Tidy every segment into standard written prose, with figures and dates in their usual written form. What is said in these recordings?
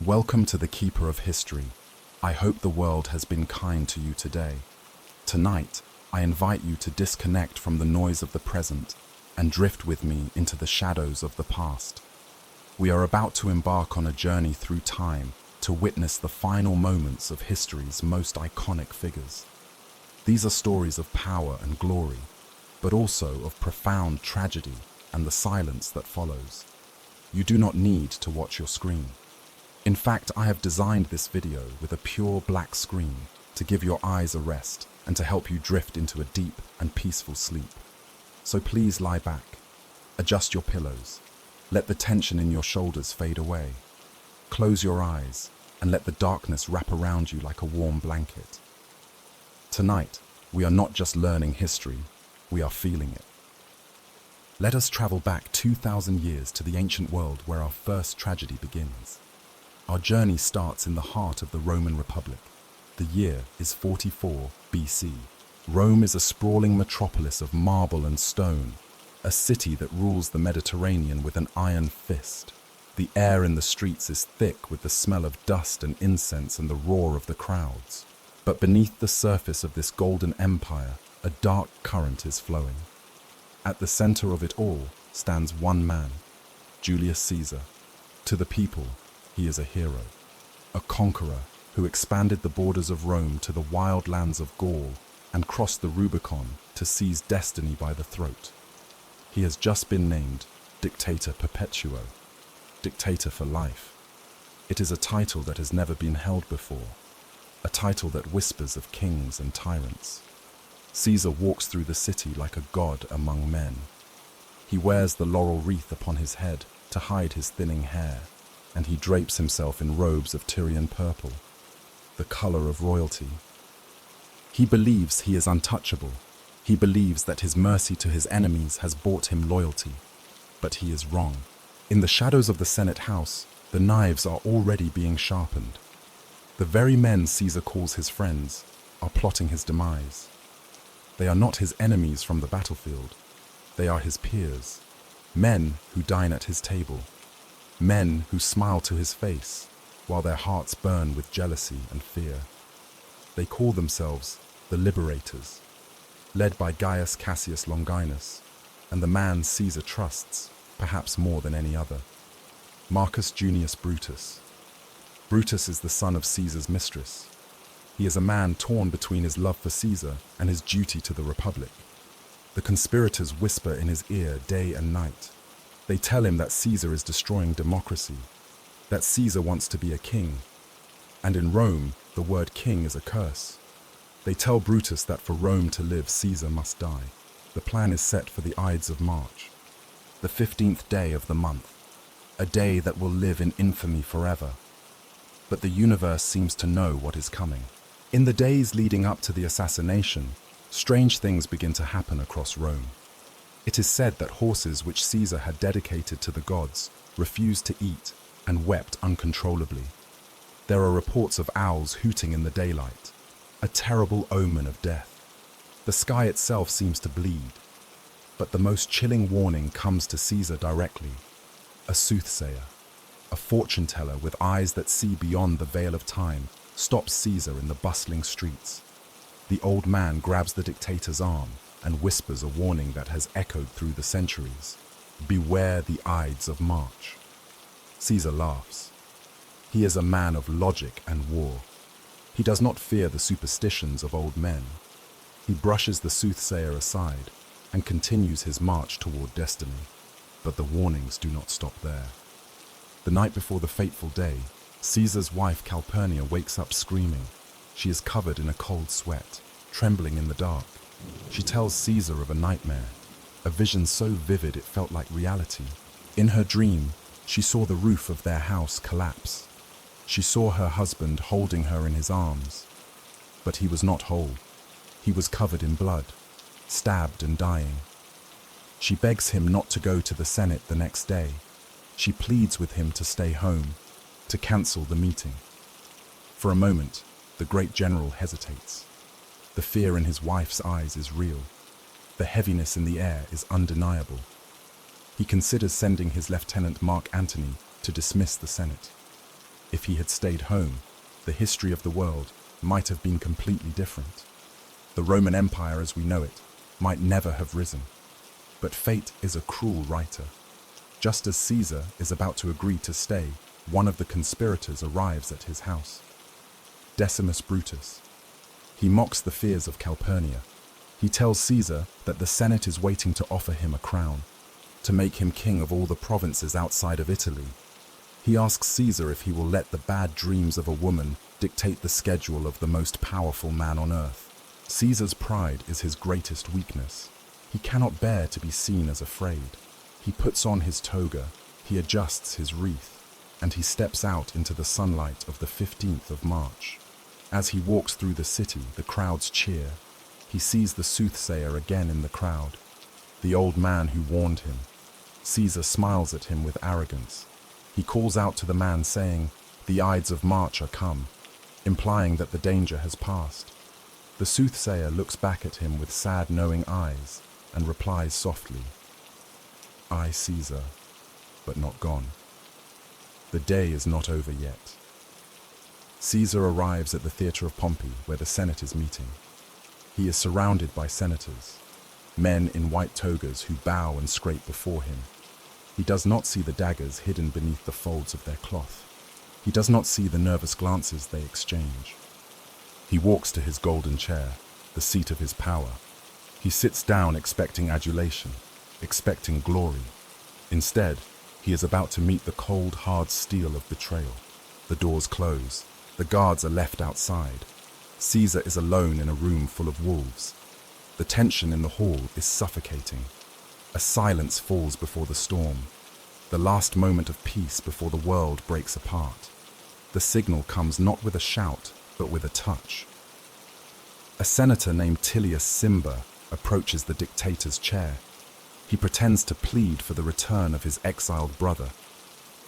Welcome to the Keeper of History. I hope the world has been kind to you today. Tonight, I invite you to disconnect from the noise of the present and drift with me into the shadows of the past. We are about to embark on a journey through time to witness the final moments of history's most iconic figures. These are stories of power and glory, but also of profound tragedy and the silence that follows. You do not need to watch your screen. In fact, I have designed this video with a pure black screen to give your eyes a rest and to help you drift into a deep and peaceful sleep. So please lie back, adjust your pillows, let the tension in your shoulders fade away. Close your eyes and let the darkness wrap around you like a warm blanket. Tonight, we are not just learning history, we are feeling it. Let us travel back 2,000 years to the ancient world where our first tragedy begins. Our journey starts in the heart of the Roman Republic. The year is 44 BC. Rome is a sprawling metropolis of marble and stone, a city that rules the Mediterranean with an iron fist. The air in the streets is thick with the smell of dust and incense and the roar of the crowds. But beneath the surface of this golden empire, a dark current is flowing. At the center of it all stands one man, Julius Caesar. To the people, he is a hero, a conqueror who expanded the borders of Rome to the wild lands of Gaul and crossed the Rubicon to seize destiny by the throat. He has just been named Dictator Perpetuo, dictator for life. It is a title that has never been held before, a title that whispers of kings and tyrants. Caesar walks through the city like a god among men. He wears the laurel wreath upon his head to hide his thinning hair, and he drapes himself in robes of Tyrian purple, the color of royalty. He believes he is untouchable. He believes that his mercy to his enemies has bought him loyalty. But he is wrong. In the shadows of the Senate House, the knives are already being sharpened. The very men Caesar calls his friends are plotting his demise. They are not his enemies from the battlefield. They are his peers, men who dine at his table, men who smile to his face while their hearts burn with jealousy and fear. They call themselves the Liberators, led by Gaius Cassius Longinus and the man Caesar trusts, perhaps more than any other, Marcus Junius Brutus. Brutus is the son of Caesar's mistress. He is a man torn between his love for Caesar and his duty to the Republic. The conspirators whisper in his ear day and night. They tell him that Caesar is destroying democracy, that Caesar wants to be a king. And in Rome, the word king is a curse. They tell Brutus that for Rome to live, Caesar must die. The plan is set for the Ides of March, the 15th day of the month, a day that will live in infamy forever. But the universe seems to know what is coming. In the days leading up to the assassination, strange things begin to happen across Rome. It is said that horses which Caesar had dedicated to the gods refused to eat and wept uncontrollably. There are reports of owls hooting in the daylight, a terrible omen of death. The sky itself seems to bleed. But the most chilling warning comes to Caesar directly. A soothsayer, a fortune teller with eyes that see beyond the veil of time, stops Caesar in the bustling streets. The old man grabs the dictator's arm and whispers a warning that has echoed through the centuries. Beware the Ides of March. Caesar laughs. He is a man of logic and war. He does not fear the superstitions of old men. He brushes the soothsayer aside and continues his march toward destiny. But the warnings do not stop there. The night before the fateful day, Caesar's wife Calpurnia wakes up screaming. She is covered in a cold sweat, trembling in the dark. She tells Caesar of a nightmare, a vision so vivid it felt like reality. In her dream, she saw the roof of their house collapse. She saw her husband holding her in his arms. But he was not whole. He was covered in blood, stabbed and dying. She begs him not to go to the Senate the next day. She pleads with him to stay home, to cancel the meeting. For a moment, the great general hesitates. The fear in his wife's eyes is real. The heaviness in the air is undeniable. He considers sending his lieutenant Mark Antony to dismiss the Senate. If he had stayed home, the history of the world might have been completely different. The Roman Empire as we know it might never have risen. But fate is a cruel writer. Just as Caesar is about to agree to stay, one of the conspirators arrives at his house. Decimus Brutus. He mocks the fears of Calpurnia. He tells Caesar that the Senate is waiting to offer him a crown, to make him king of all the provinces outside of Italy. He asks Caesar if he will let the bad dreams of a woman dictate the schedule of the most powerful man on earth. Caesar's pride is his greatest weakness. He cannot bear to be seen as afraid. He puts on his toga, he adjusts his wreath, and he steps out into the sunlight of the 15th of March. As he walks through the city, the crowds cheer. He sees the soothsayer again in the crowd, the old man who warned him. Caesar smiles at him with arrogance. He calls out to the man saying, "The Ides of March are come," implying that the danger has passed. The soothsayer looks back at him with sad, knowing eyes and replies softly, "I, Caesar, but not gone. The day is not over yet." Caesar arrives at the theatre of Pompey, where the Senate is meeting. He is surrounded by senators, men in white togas who bow and scrape before him. He does not see the daggers hidden beneath the folds of their cloth. He does not see the nervous glances they exchange. He walks to his golden chair, the seat of his power. He sits down expecting adulation, expecting glory. Instead, he is about to meet the cold, hard steel of betrayal. The doors close. The guards are left outside. Caesar is alone in a room full of wolves. The tension in the hall is suffocating. A silence falls before the storm, the last moment of peace before the world breaks apart. The signal comes not with a shout, but with a touch. A senator named Tillius Cimber approaches the dictator's chair. He pretends to plead for the return of his exiled brother.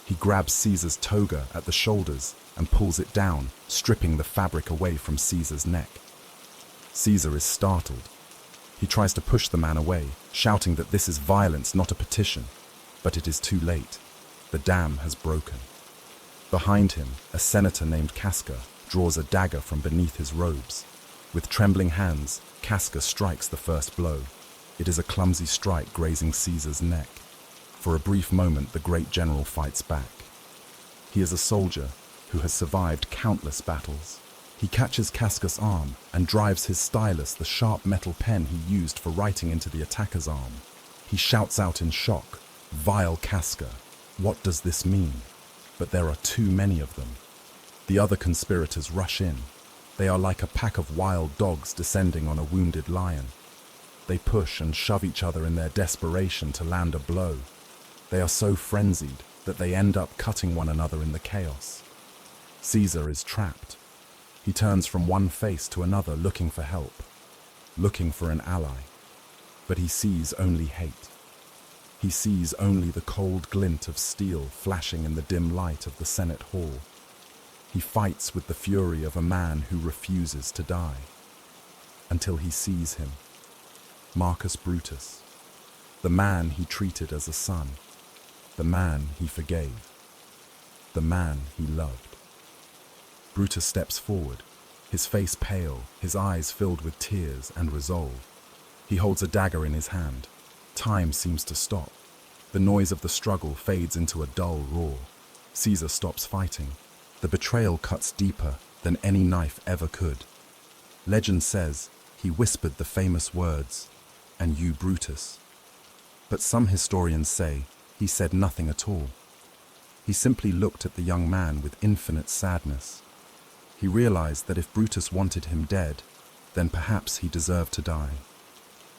He grabs Caesar's toga at the shoulders and pulls it down, stripping the fabric away from Caesar's neck. Caesar is startled. He tries to push the man away, shouting that this is violence, not a petition. But it is too late. The dam has broken. Behind him, a senator named Casca draws a dagger from beneath his robes. With trembling hands, Casca strikes the first blow. It is a clumsy strike grazing Caesar's neck. For a brief moment, the great general fights back. He is a soldier who has survived countless battles. He catches Casca's arm and drives his stylus, the sharp metal pen he used for writing, into the attacker's arm. He shouts out in shock, "Vile Casca, what does this mean?" But there are too many of them. The other conspirators rush in. They are like a pack of wild dogs descending on a wounded lion. They push and shove each other in their desperation to land a blow. They are so frenzied that they end up cutting one another in the chaos. Caesar is trapped. He turns from one face to another looking for help, looking for an ally. But he sees only hate. He sees only the cold glint of steel flashing in the dim light of the Senate hall. He fights with the fury of a man who refuses to die, until he sees him. Marcus Brutus, the man he treated as a son, the man he forgave, the man he loved. Brutus steps forward, his face pale, his eyes filled with tears and resolve. He holds a dagger in his hand. Time seems to stop. The noise of the struggle fades into a dull roar. Caesar stops fighting. The betrayal cuts deeper than any knife ever could. Legend says he whispered the famous words, "And you, Brutus." But some historians say he said nothing at all. He simply looked at the young man with infinite sadness. He realized that if Brutus wanted him dead, then perhaps he deserved to die.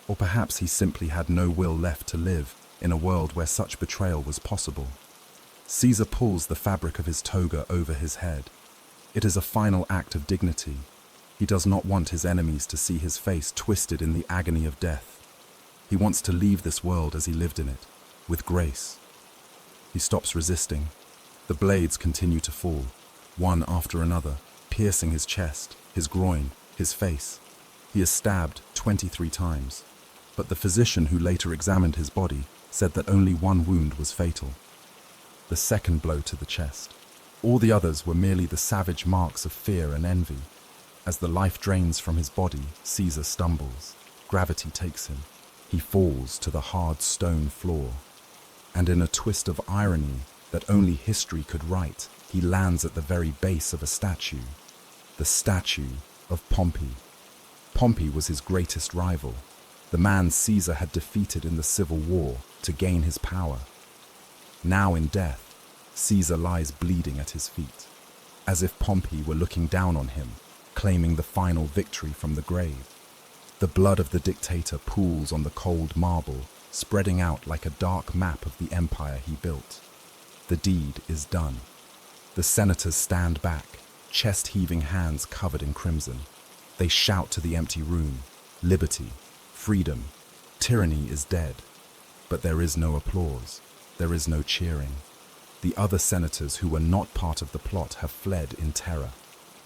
Or perhaps he simply had no will left to live in a world where such betrayal was possible. Caesar pulls the fabric of his toga over his head. It is a final act of dignity. He does not want his enemies to see his face twisted in the agony of death. He wants to leave this world as he lived in it, with grace. He stops resisting. The blades continue to fall, one after another, piercing his chest, his groin, his face. He is stabbed 23 times, but the physician who later examined his body said that only one wound was fatal. The second blow to the chest. All the others were merely the savage marks of fear and envy. As the life drains from his body, Caesar stumbles. Gravity takes him. He falls to the hard stone floor. And in a twist of irony that only history could write, he lands at the very base of a statue. The statue of Pompey. Pompey was his greatest rival, the man Caesar had defeated in the civil war to gain his power. Now in death, Caesar lies bleeding at his feet, as if Pompey were looking down on him, claiming the final victory from the grave. The blood of the dictator pools on the cold marble, spreading out like a dark map of the empire he built. The deed is done. The senators stand back, chest-heaving hands covered in crimson. They shout to the empty room, liberty, freedom, tyranny is dead. But there is no applause, there is no cheering. The other senators who were not part of the plot have fled in terror.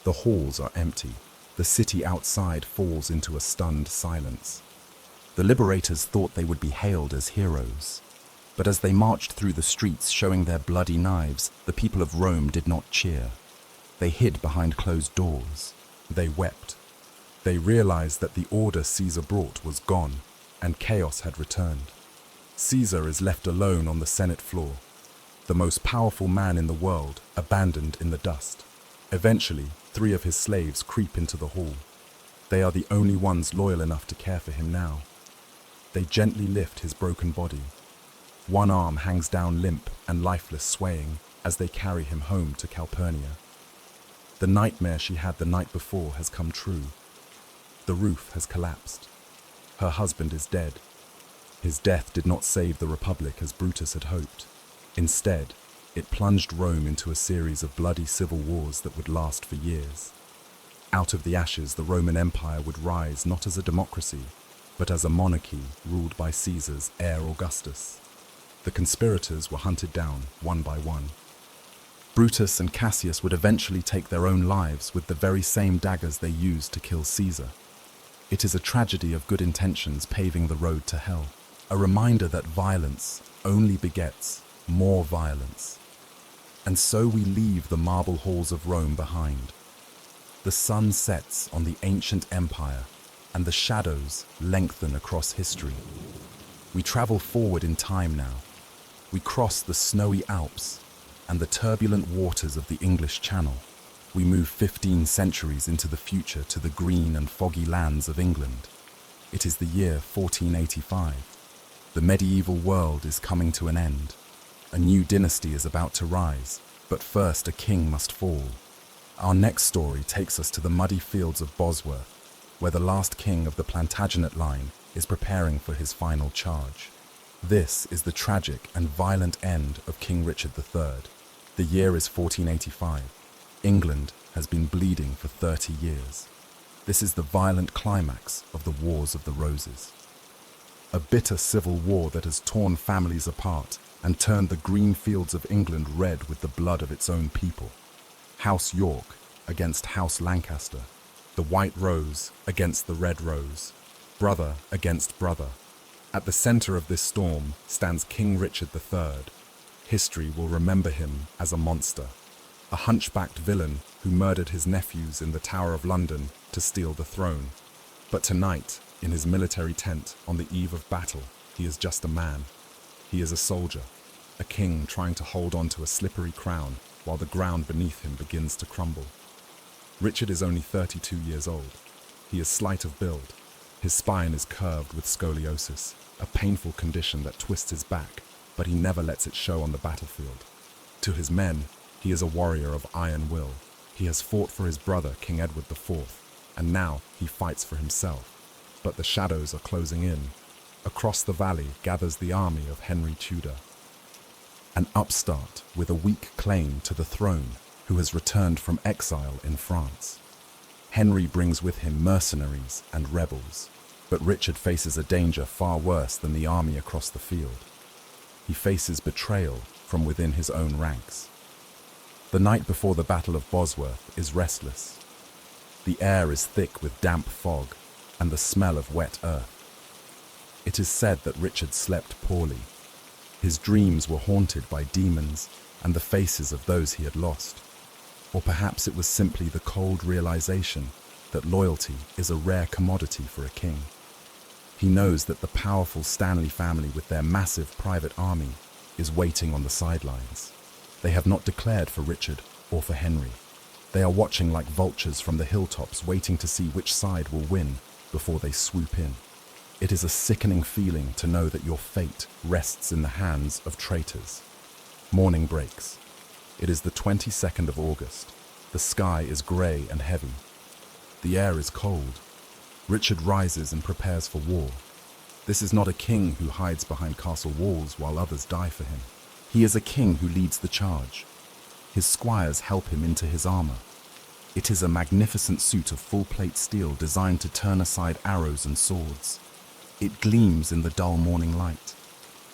The halls are empty. The city outside falls into a stunned silence. The liberators thought they would be hailed as heroes. But as they marched through the streets showing their bloody knives, the people of Rome did not cheer. They hid behind closed doors. They wept. They realized that the order Caesar brought was gone, and chaos had returned. Caesar is left alone on the Senate floor, the most powerful man in the world, abandoned in the dust. Eventually, 3 of his slaves creep into the hall. They are the only ones loyal enough to care for him now. They gently lift his broken body. One arm hangs down limp and lifeless, swaying as they carry him home to Calpurnia. The nightmare she had the night before has come true. The roof has collapsed. Her husband is dead. His death did not save the Republic as Brutus had hoped. Instead, it plunged Rome into a series of bloody civil wars that would last for years. Out of the ashes, the Roman Empire would rise not as a democracy, but as a monarchy ruled by Caesar's heir Augustus. The conspirators were hunted down one by one. Brutus and Cassius would eventually take their own lives with the very same daggers they used to kill Caesar. It is a tragedy of good intentions paving the road to hell, a reminder that violence only begets more violence. And so we leave the marble halls of Rome behind. The sun sets on the ancient empire, and the shadows lengthen across history. We travel forward in time now. We cross the snowy Alps and the turbulent waters of the English Channel. We move 15 centuries into the future to the green and foggy lands of England. It is the year 1485. The medieval world is coming to an end. A new dynasty is about to rise, but first a king must fall. Our next story takes us to the muddy fields of Bosworth, where the last king of the Plantagenet line is preparing for his final charge. This is the tragic and violent end of King Richard III. The year is 1485. England has been bleeding for 30 years. This is the violent climax of the Wars of the Roses. A bitter civil war that has torn families apart and turned the green fields of England red with the blood of its own people. House York against House Lancaster, the White Rose against the Red Rose, brother against brother. At the center of this storm stands King Richard III. History will remember him as a monster, a hunchbacked villain who murdered his nephews in the Tower of London to steal the throne. But tonight, in his military tent on the eve of battle, he is just a man. He is a soldier, a king trying to hold on to a slippery crown while the ground beneath him begins to crumble. Richard is only 32 years old. He is slight of build. His spine is curved with scoliosis, a painful condition that twists his back, but he never lets it show on the battlefield. To his men, he is a warrior of iron will. He has fought for his brother, King Edward IV, and now he fights for himself. But the shadows are closing in. Across the valley gathers the army of Henry Tudor, an upstart with a weak claim to the throne who has returned from exile in France. Henry brings with him mercenaries and rebels, but Richard faces a danger far worse than the army across the field. He faces betrayal from within his own ranks. The night before the Battle of Bosworth is restless. The air is thick with damp fog and the smell of wet earth. It is said that Richard slept poorly. His dreams were haunted by demons and the faces of those he had lost. Or perhaps it was simply the cold realization that loyalty is a rare commodity for a king. He knows that the powerful Stanley family with their massive private army is waiting on the sidelines. They have not declared for Richard or for Henry. They are watching like vultures from the hilltops, waiting to see which side will win before they swoop in. It is a sickening feeling to know that your fate rests in the hands of traitors. Morning breaks. It is the 22nd of August. The sky is grey and heavy. The air is cold. Richard rises and prepares for war. This is not a king who hides behind castle walls while others die for him. He is a king who leads the charge. His squires help him into his armor. It is a magnificent suit of full-plate steel designed to turn aside arrows and swords. It gleams in the dull morning light.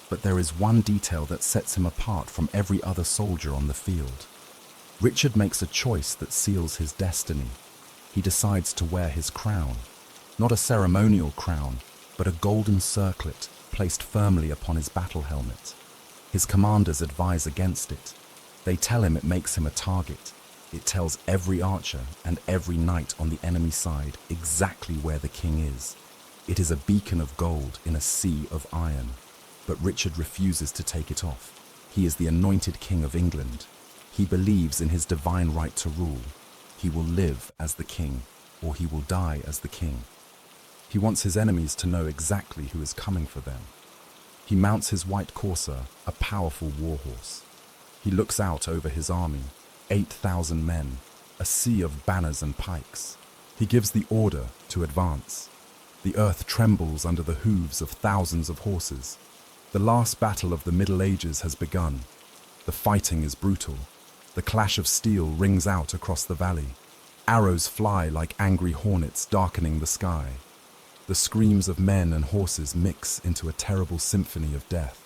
But there is one detail that sets him apart from every other soldier on the field. Richard makes a choice that seals his destiny. He decides to wear his crown. Not a ceremonial crown, but a golden circlet placed firmly upon his battle helmet. His commanders advise against it. They tell him it makes him a target. It tells every archer and every knight on the enemy side exactly where the king is. It is a beacon of gold in a sea of iron. But Richard refuses to take it off. He is the anointed king of England. He believes in his divine right to rule. He will live as the king, or he will die as the king. He wants his enemies to know exactly who is coming for them. He mounts his white courser, a powerful warhorse. He looks out over his army, 8,000 men, a sea of banners and pikes. He gives the order to advance. The earth trembles under the hooves of thousands of horses. The last battle of the Middle Ages has begun. The fighting is brutal. The clash of steel rings out across the valley. Arrows fly like angry hornets darkening the sky. The screams of men and horses mix into a terrible symphony of death.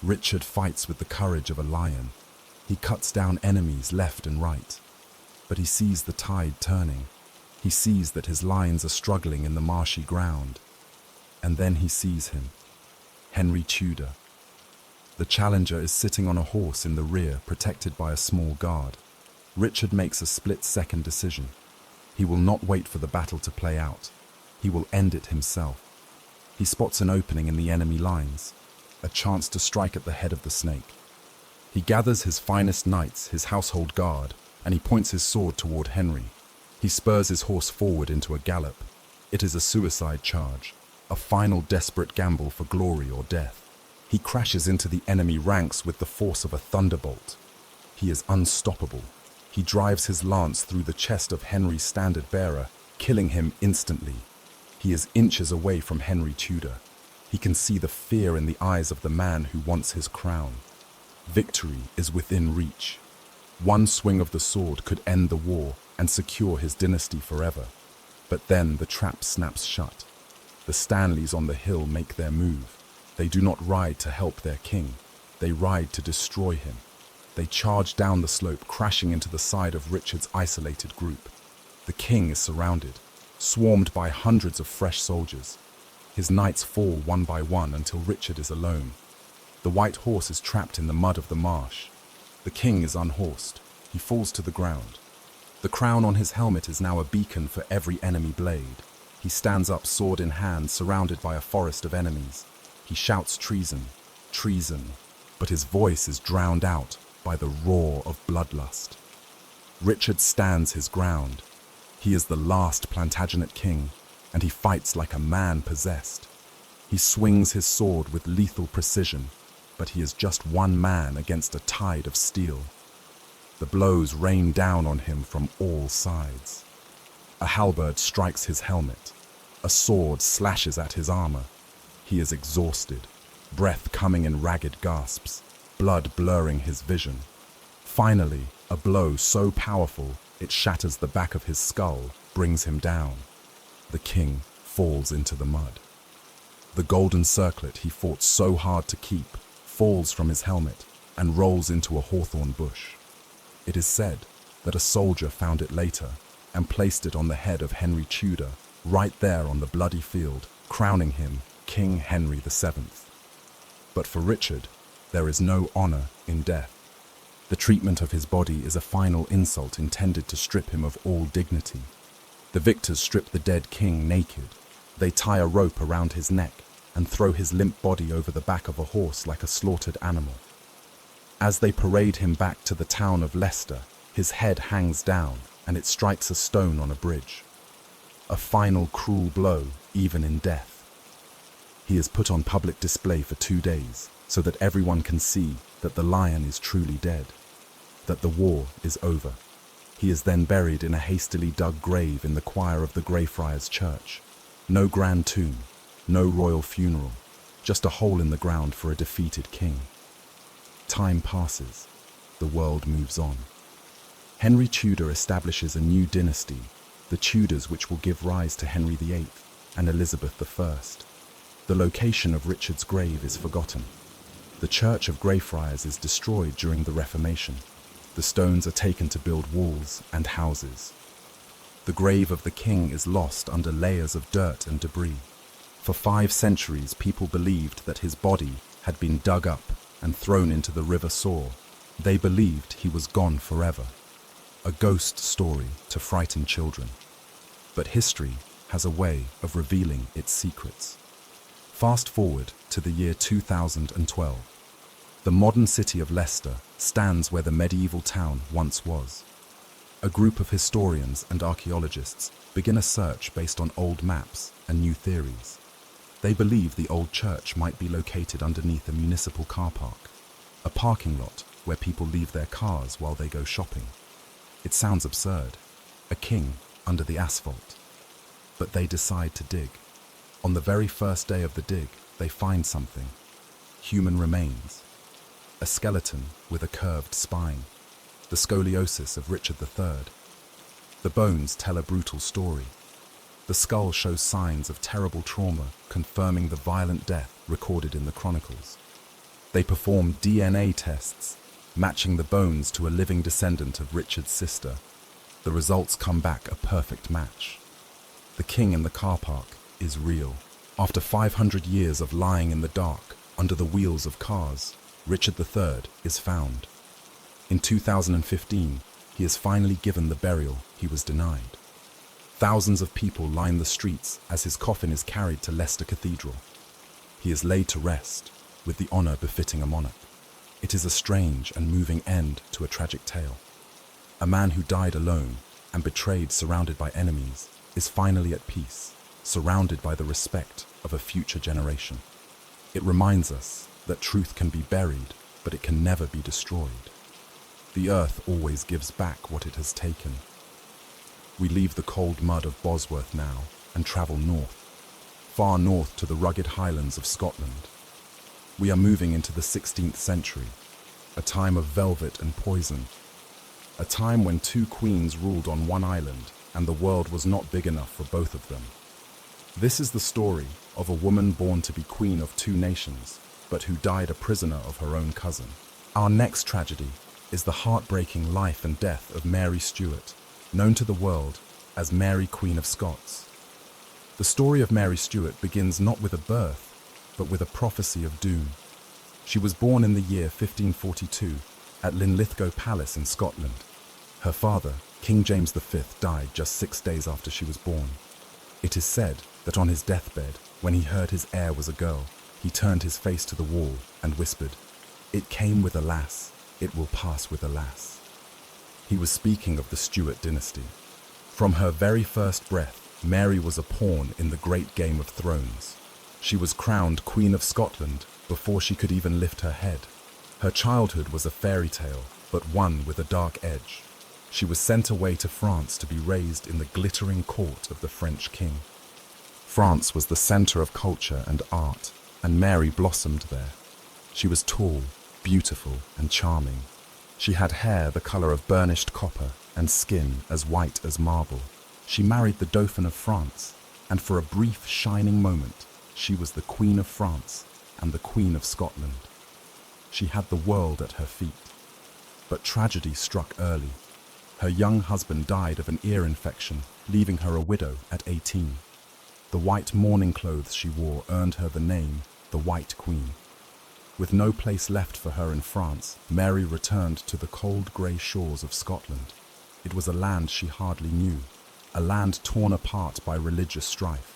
Richard fights with the courage of a lion. He cuts down enemies left and right. But he sees the tide turning. He sees that his lines are struggling in the marshy ground. And then he sees him. Henry Tudor. The challenger is sitting on a horse in the rear, protected by a small guard. Richard makes a split-second decision. He will not wait for the battle to play out. He will end it himself. He spots an opening in the enemy lines, a chance to strike at the head of the snake. He gathers his finest knights, his household guard, and he points his sword toward Henry. He spurs his horse forward into a gallop. It is a suicide charge, a final desperate gamble for glory or death. He crashes into the enemy ranks with the force of a thunderbolt. He is unstoppable. He drives his lance through the chest of Henry's standard-bearer, killing him instantly. He is inches away from Henry Tudor. He can see the fear in the eyes of the man who wants his crown. Victory is within reach. One swing of the sword could end the war and secure his dynasty forever. But then the trap snaps shut. The Stanleys on the hill make their move. They do not ride to help their king. They ride to destroy him. They charge down the slope, crashing into the side of Richard's isolated group. The king is surrounded, swarmed by hundreds of fresh soldiers. His knights fall one by one until Richard is alone. The white horse is trapped in the mud of the marsh. The king is unhorsed. He falls to the ground. The crown on his helmet is now a beacon for every enemy blade. He stands up, sword in hand, surrounded by a forest of enemies. He shouts treason, treason, but his voice is drowned out by the roar of bloodlust. Richard stands his ground. He is the last Plantagenet king, and he fights like a man possessed. He swings his sword with lethal precision, but he is just one man against a tide of steel. The blows rain down on him from all sides. A halberd strikes his helmet. A sword slashes at his armor. He is exhausted, breath coming in ragged gasps, blood blurring his vision. Finally, a blow so powerful it shatters the back of his skull, brings him down. The king falls into the mud. The golden circlet he fought so hard to keep falls from his helmet and rolls into a hawthorn bush. It is said that a soldier found it later and placed it on the head of Henry Tudor, right there on the bloody field, crowning him King Henry VII. But for Richard, there is no honor in death. The treatment of his body is a final insult intended to strip him of all dignity. The victors strip the dead king naked. They tie a rope around his neck and throw his limp body over the back of a horse like a slaughtered animal. As they parade him back to the town of Leicester, his head hangs down and it strikes a stone on a bridge. A final cruel blow, even in death. He is put on public display for 2 days so that everyone can see that the lion is truly dead, that the war is over. He is then buried in a hastily dug grave in the choir of the Greyfriars Church. No grand tomb, no royal funeral, just a hole in the ground for a defeated king. Time passes, the world moves on. Henry Tudor establishes a new dynasty, the Tudors, which will give rise to Henry VIII and Elizabeth I. The location of Richard's grave is forgotten. The Church of Greyfriars is destroyed during the Reformation. The stones are taken to build walls and houses. The grave of the king is lost under layers of dirt and debris. For 5 centuries, people believed that his body had been dug up and thrown into the River Soar. They believed he was gone forever. A ghost story to frighten children. But history has a way of revealing its secrets. Fast forward to the year 2012. The modern city of Leicester stands where the medieval town once was. A group of historians and archaeologists begin a search based on old maps and new theories. They believe the old church might be located underneath a municipal car park, a parking lot where people leave their cars while they go shopping. It sounds absurd, a king under the asphalt. But they decide to dig. On the very first day of the dig, they find something. Human remains. A skeleton with a curved spine. The scoliosis of Richard III. The bones tell a brutal story. The skull shows signs of terrible trauma, confirming the violent death recorded in the chronicles. They perform DNA tests, matching the bones to a living descendant of Richard's sister. The results come back a perfect match. The king in the car park is real. After 500 years of lying in the dark, under the wheels of cars, Richard III is found. In 2015, he is finally given the burial he was denied. Thousands of people line the streets as his coffin is carried to Leicester Cathedral. He is laid to rest, with the honor befitting a monarch. It is a strange and moving end to a tragic tale. A man who died alone and betrayed, surrounded by enemies, is finally at peace, surrounded by the respect of a future generation. It reminds us that truth can be buried, but it can never be destroyed. The earth always gives back what it has taken. We leave the cold mud of Bosworth now and travel north, far north to the rugged highlands of Scotland. We are moving into the 16th century, a time of velvet and poison, a time when 2 queens ruled on one island and the world was not big enough for both of them. This is the story of a woman born to be queen of 2 nations, but who died a prisoner of her own cousin. Our next tragedy is the heartbreaking life and death of Mary Stuart, known to the world as Mary, Queen of Scots. The story of Mary Stuart begins not with a birth, but with a prophecy of doom. She was born in the year 1542 at Linlithgow Palace in Scotland. Her father, King James V, died just 6 days after she was born. It is said that on his deathbed, when he heard his heir was a girl, he turned his face to the wall and whispered, "It came with a lass, it will pass with a lass." He was speaking of the Stuart dynasty. From her very first breath, Mary was a pawn in the great Game of Thrones. She was crowned Queen of Scotland before she could even lift her head. Her childhood was a fairy tale, but one with a dark edge. She was sent away to France to be raised in the glittering court of the French king. France was the center of culture and art, and Mary blossomed there. She was tall, beautiful, and charming. She had hair the color of burnished copper and skin as white as marble. She married the Dauphin of France, and for a brief, shining moment, she was the Queen of France and the Queen of Scotland. She had the world at her feet. But tragedy struck early. Her young husband died of an ear infection, leaving her a widow at 18. The white mourning clothes she wore earned her the name, the White Queen. With no place left for her in France, Mary returned to the cold grey shores of Scotland. It was a land she hardly knew, a land torn apart by religious strife.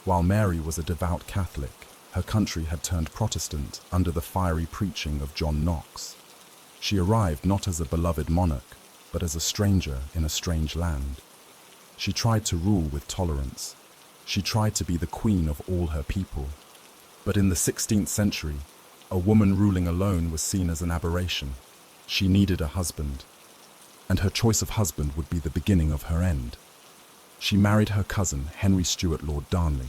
While Mary was a devout Catholic, her country had turned Protestant under the fiery preaching of John Knox. She arrived not as a beloved monarch, but as a stranger in a strange land. She tried to rule with tolerance. She tried to be the queen of all her people. But in the 16th century, a woman ruling alone was seen as an aberration. She needed a husband, and her choice of husband would be the beginning of her end. She married her cousin, Henry Stuart Lord Darnley.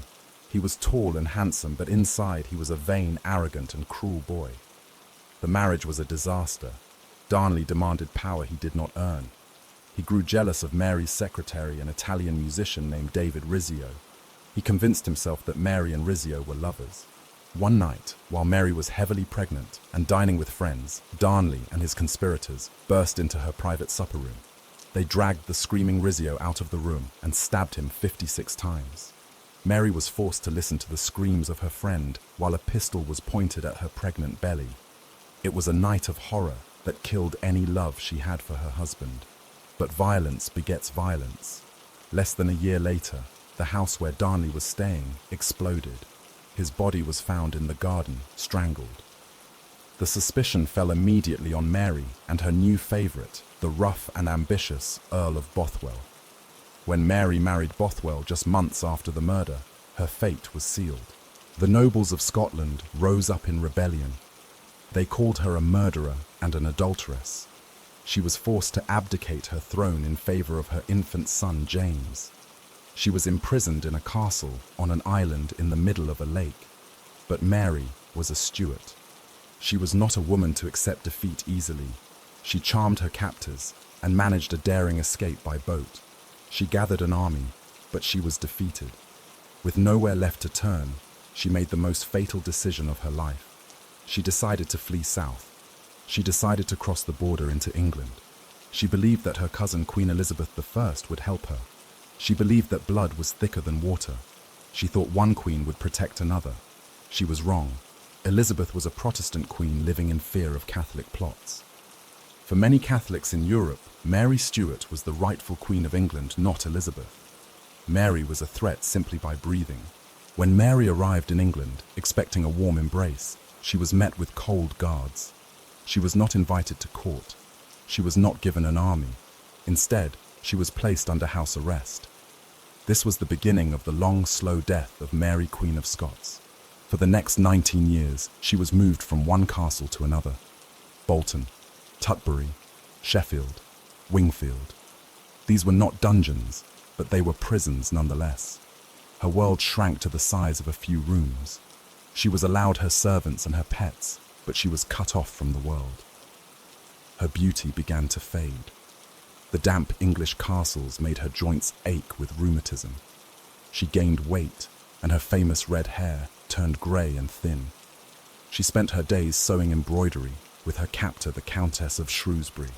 He was tall and handsome, but inside he was a vain, arrogant and cruel boy. The marriage was a disaster. Darnley demanded power he did not earn. He grew jealous of Mary's secretary, an Italian musician named David Rizzio. He convinced himself that Mary and Rizzio were lovers. One night, while Mary was heavily pregnant and dining with friends, Darnley and his conspirators burst into her private supper room. They dragged the screaming Rizzio out of the room and stabbed him 56 times. Mary was forced to listen to the screams of her friend while a pistol was pointed at her pregnant belly. It was a night of horror that killed any love she had for her husband. But violence begets violence. Less than a year later, the house where Darnley was staying exploded. His body was found in the garden, strangled. The suspicion fell immediately on Mary and her new favourite, the rough and ambitious Earl of Bothwell. When Mary married Bothwell just months after the murder, her fate was sealed. The nobles of Scotland rose up in rebellion. They called her a murderer and an adulteress. She was forced to abdicate her throne in favour of her infant son James. She was imprisoned in a castle on an island in the middle of a lake. But Mary was a Stuart. She was not a woman to accept defeat easily. She charmed her captors and managed a daring escape by boat. She gathered an army, but she was defeated. With nowhere left to turn, she made the most fatal decision of her life. She decided to flee south. She decided to cross the border into England. She believed that her cousin Queen Elizabeth I would help her. She believed that blood was thicker than water. She thought one queen would protect another. She was wrong. Elizabeth was a Protestant queen living in fear of Catholic plots. For many Catholics in Europe, Mary Stuart was the rightful Queen of England, not Elizabeth. Mary was a threat simply by breathing. When Mary arrived in England, expecting a warm embrace, she was met with cold guards. She was not invited to court. She was not given an army. Instead, she was placed under house arrest. This was the beginning of the long, slow death of Mary, Queen of Scots. For the next 19 years, she was moved from one castle to another. Bolton, Tutbury, Sheffield, Wingfield. These were not dungeons, but they were prisons nonetheless. Her world shrank to the size of a few rooms. She was allowed her servants and her pets, but she was cut off from the world. Her beauty began to fade. The damp English castles made her joints ache with rheumatism. She gained weight, and her famous red hair turned grey and thin. She spent her days sewing embroidery with her captor, the Countess of Shrewsbury.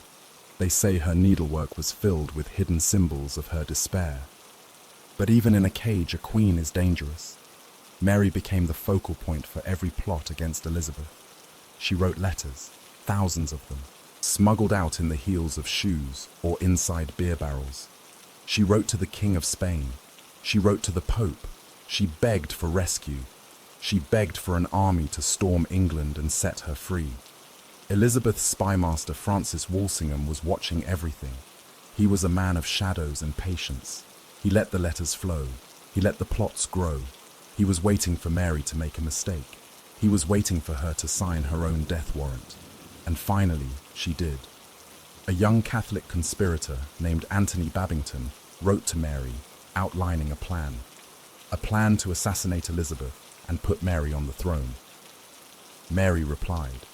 They say her needlework was filled with hidden symbols of her despair. But even in a cage, a queen is dangerous. Mary became the focal point for every plot against Elizabeth. She wrote letters, thousands of them, smuggled out in the heels of shoes or inside beer barrels. She wrote to the King of Spain. She wrote to the Pope. She begged for rescue. She begged for an army to storm England and set her free. Elizabeth's spymaster Francis Walsingham was watching everything. He was a man of shadows and patience. He let the letters flow. He let the plots grow. He was waiting for Mary to make a mistake. He was waiting for her to sign her own death warrant. And finally, she did. A young Catholic conspirator named Anthony Babington wrote to Mary, outlining a plan to assassinate Elizabeth and put Mary on the throne. Mary replied.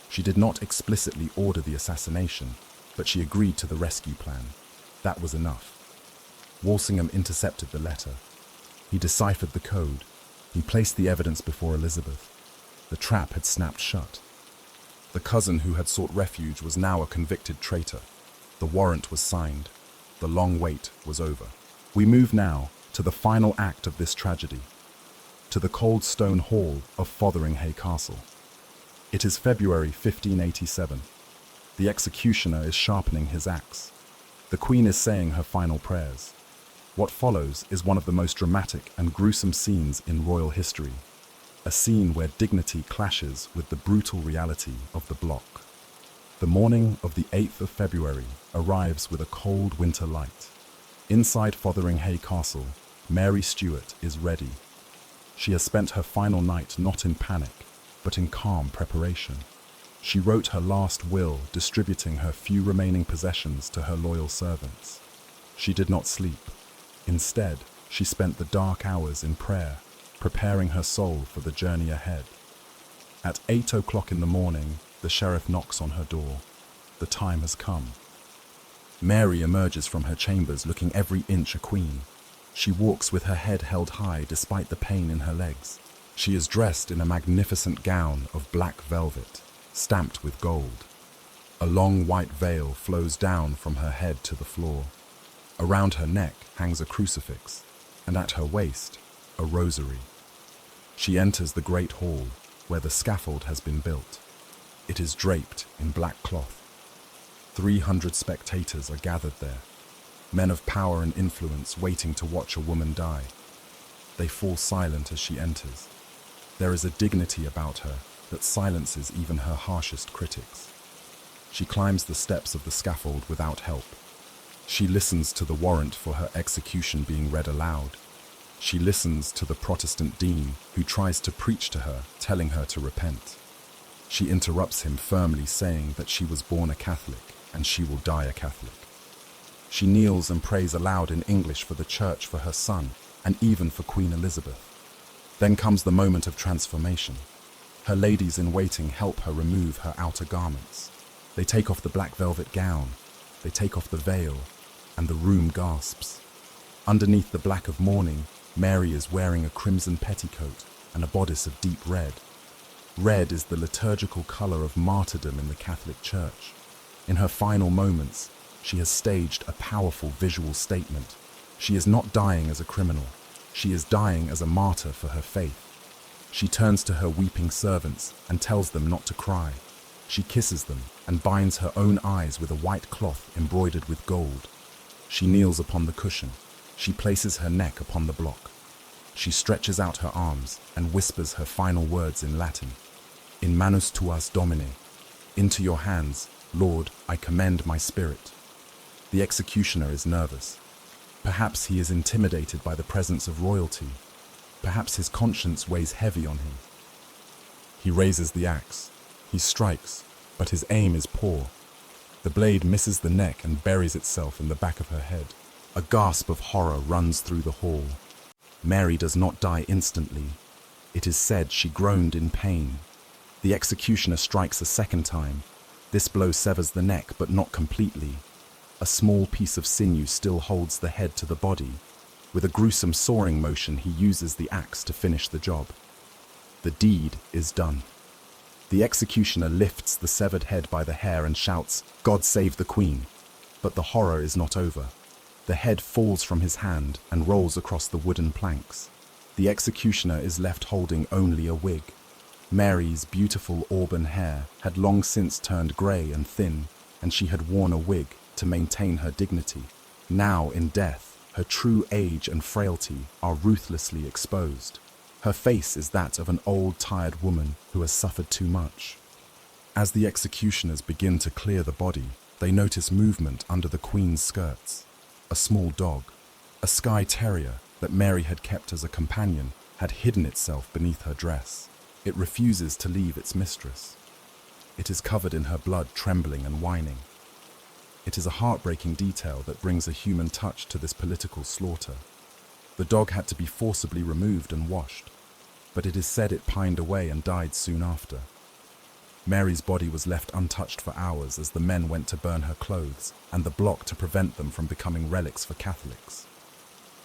She did not explicitly order the assassination, but she agreed to the rescue plan. That was enough. Walsingham intercepted the letter. He deciphered the code. He placed the evidence before Elizabeth. The trap had snapped shut. The cousin who had sought refuge was now a convicted traitor. The warrant was signed. The long wait was over. We move now to the final act of this tragedy, to the cold stone hall of Fotheringhay Castle. It is February 1587. The executioner is sharpening his axe. The Queen is saying her final prayers. What follows is one of the most dramatic and gruesome scenes in royal history. A scene where dignity clashes with the brutal reality of the block. The morning of the 8th of February arrives with a cold winter light. Inside Fotheringhay Castle, Mary Stuart is ready. She has spent her final night not in panic, but in calm preparation. She wrote her last will, distributing her few remaining possessions to her loyal servants. She did not sleep. Instead, she spent the dark hours in prayer, preparing her soul for the journey ahead. At 8 o'clock in the morning, the sheriff knocks on her door. The time has come. Mary emerges from her chambers looking every inch a queen. She walks with her head held high despite the pain in her legs. She is dressed in a magnificent gown of black velvet, stamped with gold. A long white veil flows down from her head to the floor. Around her neck hangs a crucifix, and at her waist, a rosary. She enters the great hall, where the scaffold has been built. It is draped in black cloth. 300 spectators are gathered there, men of power and influence waiting to watch a woman die. They fall silent as she enters. There is a dignity about her that silences even her harshest critics. She climbs the steps of the scaffold without help. She listens to the warrant for her execution being read aloud. She listens to the Protestant dean who tries to preach to her, telling her to repent. She interrupts him firmly, saying that she was born a Catholic and she will die a Catholic. She kneels and prays aloud in English for the church, for her son, and even for Queen Elizabeth. Then comes the moment of transformation. Her ladies in waiting help her remove her outer garments. They take off the black velvet gown, they take off the veil, and the room gasps. Underneath the black of mourning, Mary is wearing a crimson petticoat and a bodice of deep red. Red is the liturgical color of martyrdom in the Catholic Church. In her final moments, she has staged a powerful visual statement. She is not dying as a criminal. She is dying as a martyr for her faith. She turns to her weeping servants and tells them not to cry. She kisses them and binds her own eyes with a white cloth embroidered with gold. She kneels upon the cushion. She places her neck upon the block. She stretches out her arms and whispers her final words in Latin. In manus tuas, Domine. Into your hands, Lord, I commend my spirit. The executioner is nervous. Perhaps he is intimidated by the presence of royalty. Perhaps his conscience weighs heavy on him. He raises the axe. He strikes, but his aim is poor. The blade misses the neck and buries itself in the back of her head. A gasp of horror runs through the hall. Mary does not die instantly. It is said she groaned in pain. The executioner strikes a second time. This blow severs the neck, but not completely. A small piece of sinew still holds the head to the body. With a gruesome sawing motion, he uses the axe to finish the job. The deed is done. The executioner lifts the severed head by the hair and shouts, "God save the Queen!" But the horror is not over. The head falls from his hand and rolls across the wooden planks. The executioner is left holding only a wig. Mary's beautiful auburn hair had long since turned grey and thin, and she had worn a wig to maintain her dignity. Now, in death, her true age and frailty are ruthlessly exposed. Her face is that of an old, tired woman who has suffered too much. As the executioners begin to clear the body, they notice movement under the Queen's skirts. A small dog, a Skye Terrier that Mary had kept as a companion, had hidden itself beneath her dress. It refuses to leave its mistress. It is covered in her blood, trembling and whining. It is a heartbreaking detail that brings a human touch to this political slaughter. The dog had to be forcibly removed and washed, but it is said it pined away and died soon after. Mary's body was left untouched for hours as the men went to burn her clothes and the block to prevent them from becoming relics for Catholics.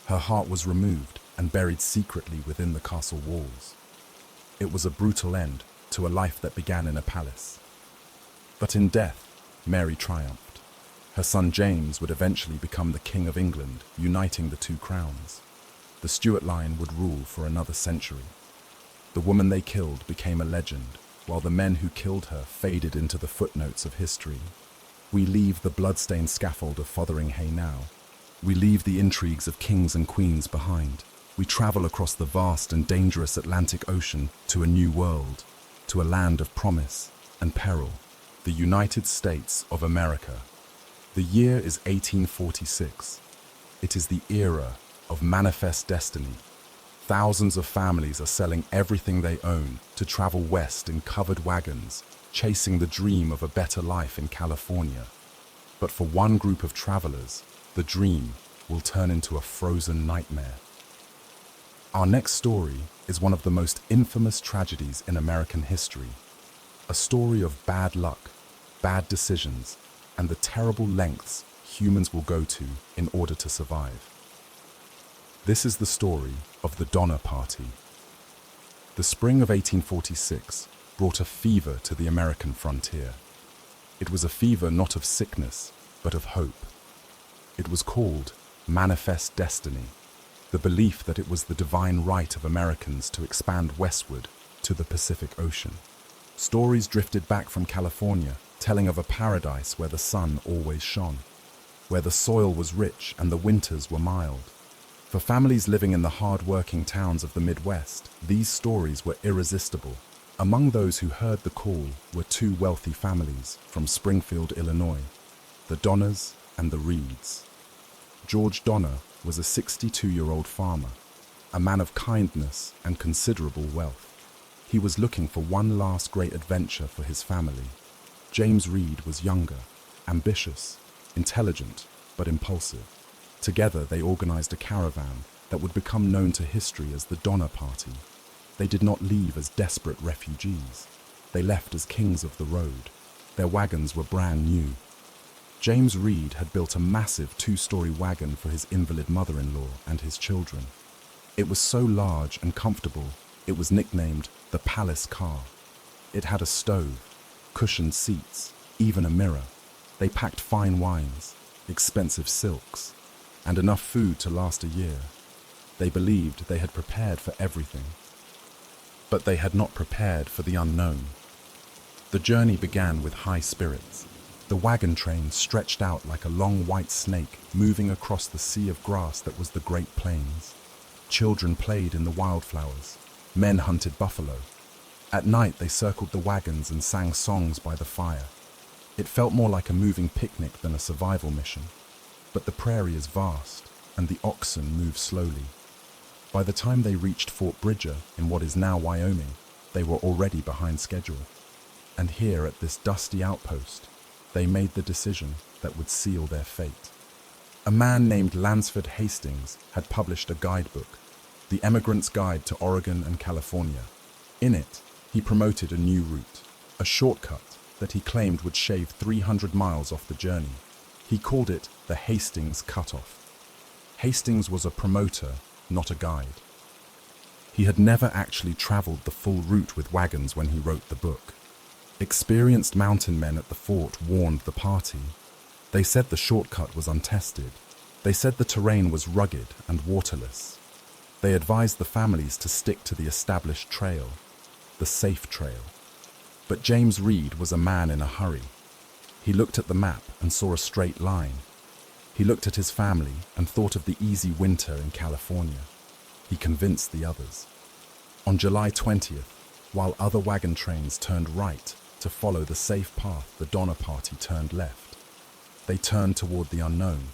Her heart was removed and buried secretly within the castle walls. It was a brutal end to a life that began in a palace. But in death, Mary triumphed. Her son James would eventually become the King of England, uniting the two crowns. The Stuart line would rule for another century. The woman they killed became a legend, while the men who killed her faded into the footnotes of history. We leave the blood-stained scaffold of Fotheringhay now. We leave the intrigues of kings and queens behind. We travel across the vast and dangerous Atlantic Ocean to a new world, to a land of promise and peril, the United States of America. The year is 1846. It is the era of manifest destiny. Thousands of families are selling everything they own to travel west in covered wagons, chasing the dream of a better life in California. But for one group of travelers, the dream will turn into a frozen nightmare. Our next story is one of the most infamous tragedies in American history. A story of bad luck, bad decisions, and the terrible lengths humans will go to in order to survive. This is the story of the Donner Party. The spring of 1846 brought a fever to the American frontier. It was a fever not of sickness, but of hope. It was called manifest destiny, the belief that it was the divine right of Americans to expand westward to the Pacific Ocean. Stories drifted back from California, telling of a paradise where the sun always shone, where the soil was rich and the winters were mild. For families living in the hard-working towns of the Midwest, these stories were irresistible. Among those who heard the call were two wealthy families from Springfield, Illinois, the Donners and the Reeds. George Donner was a 62-year-old farmer, a man of kindness and considerable wealth. He was looking for one last great adventure for his family. James Reed was younger, ambitious, intelligent, but impulsive. Together they organized a caravan that would become known to history as the Donner Party. They did not leave as desperate refugees. They left as kings of the road. Their wagons were brand new. James Reed had built a massive 2-story wagon for his invalid mother-in-law and his children. It was so large and comfortable, it was nicknamed the Palace Car. It had a stove, cushioned seats, even a mirror. They packed fine wines, expensive silks, and enough food to last a year. They believed they had prepared for everything. But they had not prepared for the unknown. The journey began with high spirits. The wagon train stretched out like a long white snake, moving across the sea of grass that was the Great Plains. Children played in the wildflowers. Men hunted buffalo. At night they circled the wagons and sang songs by the fire. It felt more like a moving picnic than a survival mission. But the prairie is vast, and the oxen move slowly. By the time they reached Fort Bridger, in what is now Wyoming, they were already behind schedule. And here at this dusty outpost, they made the decision that would seal their fate. A man named Lansford Hastings had published a guidebook, The Emigrant's Guide to Oregon and California. In it, he promoted a new route, a shortcut that he claimed would shave 300 miles off the journey. He called it the Hastings Cutoff. Hastings was a promoter, not a guide. He had never actually traveled the full route with wagons when he wrote the book. Experienced mountain men at the fort warned the party. They said the shortcut was untested. They said the terrain was rugged and waterless. They advised the families to stick to the established trail, the safe trail. But James Reed was a man in a hurry. He looked at the map and saw a straight line. He looked at his family and thought of the easy winter in California. He convinced the others. On July 20th, while other wagon trains turned right to follow the safe path, the Donner Party turned left. They turned toward the unknown.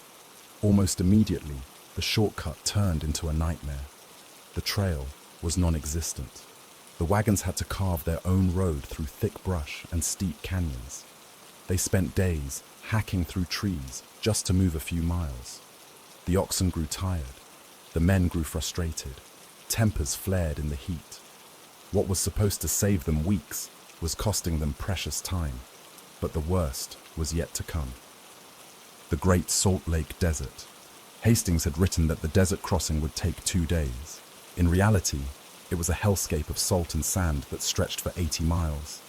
Almost immediately, the shortcut turned into a nightmare. The trail was non-existent. The wagons had to carve their own road through thick brush and steep canyons. They spent days hacking through trees just to move a few miles. The oxen grew tired. The men grew frustrated. Tempers flared in the heat. What was supposed to save them weeks was costing them precious time. But the worst was yet to come. The Great Salt Lake Desert. Hastings had written that the desert crossing would take 2 days. In reality, it was a hellscape of salt and sand that stretched for 80 miles.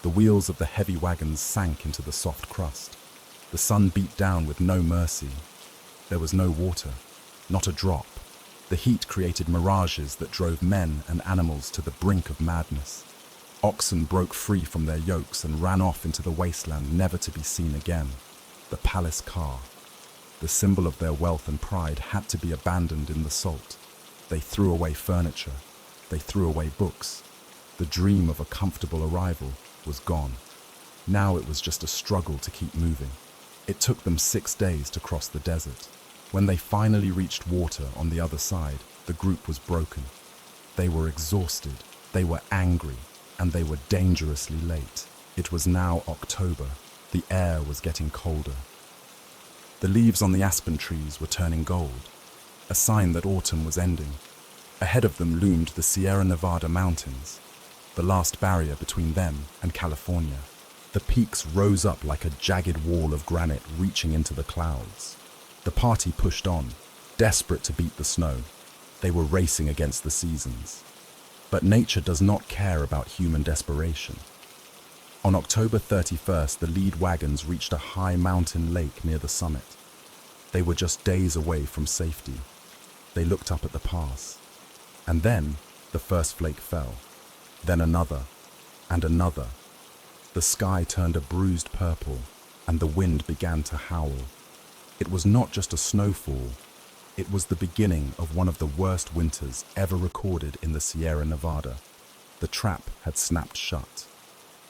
The wheels of the heavy wagons sank into the soft crust. The sun beat down with no mercy. There was no water, not a drop. The heat created mirages that drove men and animals to the brink of madness. Oxen broke free from their yokes and ran off into the wasteland, never to be seen again. The palace car, the symbol of their wealth and pride, had to be abandoned in the salt. They threw away furniture. They threw away books. The dream of a comfortable arrival was gone. Now it was just a struggle to keep moving. It took them 6 days to cross the desert. When they finally reached water on the other side, the group was broken. They were exhausted, they were angry, and they were dangerously late. It was now October. The air was getting colder. The leaves on the aspen trees were turning gold, a sign that autumn was ending. Ahead of them loomed the Sierra Nevada mountains, the last barrier between them and California. The peaks rose up like a jagged wall of granite reaching into the clouds. The party pushed on, desperate to beat the snow. They were racing against the seasons. But nature does not care about human desperation. On October 31st, the lead wagons reached a high mountain lake near the summit. They were just days away from safety. They looked up at the pass. And then the first flake fell. Then another, and another. The sky turned a bruised purple, and the wind began to howl. It was not just a snowfall. It was the beginning of one of the worst winters ever recorded in the Sierra Nevada. The trap had snapped shut.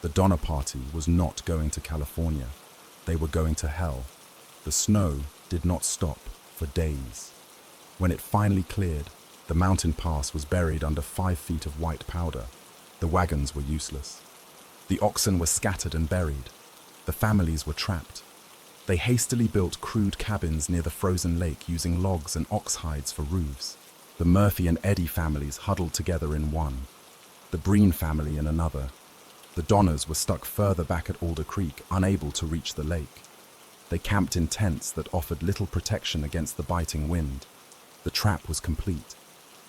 The Donner Party was not going to California. They were going to hell. The snow did not stop for days. When it finally cleared, the mountain pass was buried under 5 feet of white powder. The wagons were useless. The oxen were scattered and buried. The families were trapped. They hastily built crude cabins near the frozen lake using logs and ox hides for roofs. The Murphy and Eddy families huddled together in one, the Breen family in another. The Donners were stuck further back at Alder Creek, unable to reach the lake. They camped in tents that offered little protection against the biting wind. The trap was complete.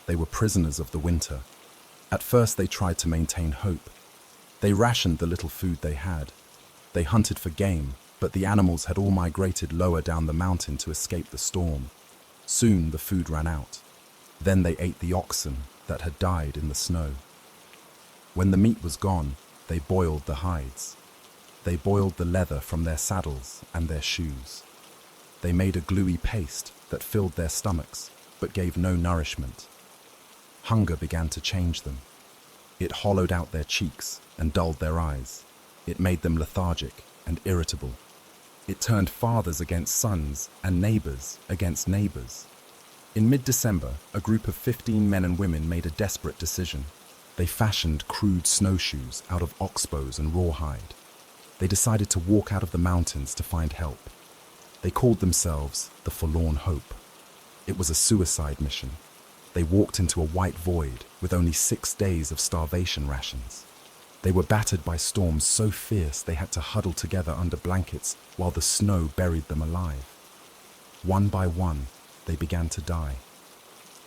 They were prisoners of the winter. At first they tried to maintain hope. They rationed the little food they had. They hunted for game, but the animals had all migrated lower down the mountain to escape the storm. Soon the food ran out. Then they ate the oxen that had died in the snow. When the meat was gone, they boiled the hides. They boiled the leather from their saddles and their shoes. They made a gluey paste that filled their stomachs, but gave no nourishment. Hunger began to change them. It hollowed out their cheeks and dulled their eyes. It made them lethargic and irritable. It turned fathers against sons and neighbors against neighbors. In mid-December, a group of 15 men and women made a desperate decision. They fashioned crude snowshoes out of oxbows and rawhide. They decided to walk out of the mountains to find help. They called themselves the Forlorn Hope. It was a suicide mission. They walked into a white void with only 6 days of starvation rations. They were battered by storms so fierce they had to huddle together under blankets while the snow buried them alive. One by one, they began to die.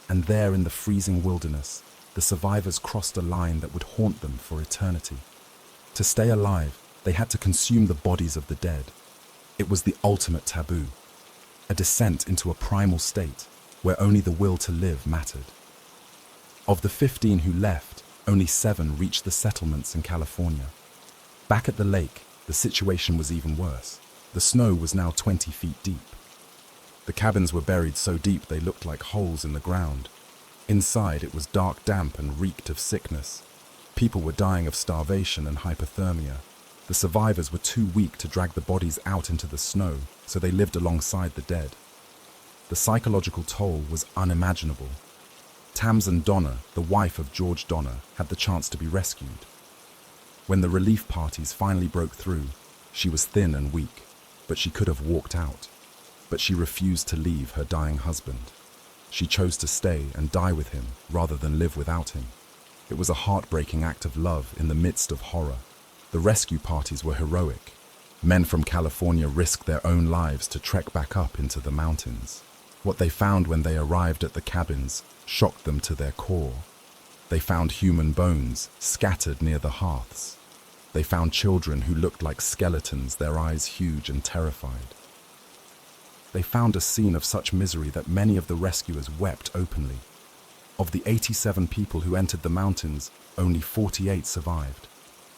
And there in the freezing wilderness, the survivors crossed a line that would haunt them for eternity. To stay alive, they had to consume the bodies of the dead. It was the ultimate taboo, a descent into a primal state where only the will to live mattered. Of the 15 who left, only 7 reached the settlements in California. Back at the lake, the situation was even worse. The snow was now 20 feet deep. The cabins were buried so deep they looked like holes in the ground. Inside, it was dark, damp, and reeked of sickness. People were dying of starvation and hypothermia. The survivors were too weak to drag the bodies out into the snow, so they lived alongside the dead. The psychological toll was unimaginable. Tamsen Donner, the wife of George Donner, had the chance to be rescued. When the relief parties finally broke through, she was thin and weak, but she could have walked out. But she refused to leave her dying husband. She chose to stay and die with him rather than live without him. It was a heartbreaking act of love in the midst of horror. The rescue parties were heroic. Men from California risked their own lives to trek back up into the mountains. What they found when they arrived at the cabins shocked them to their core. They found human bones scattered near the hearths. They found children who looked like skeletons, their eyes huge and terrified. They found a scene of such misery that many of the rescuers wept openly. Of the 87 people who entered the mountains, only 48 survived.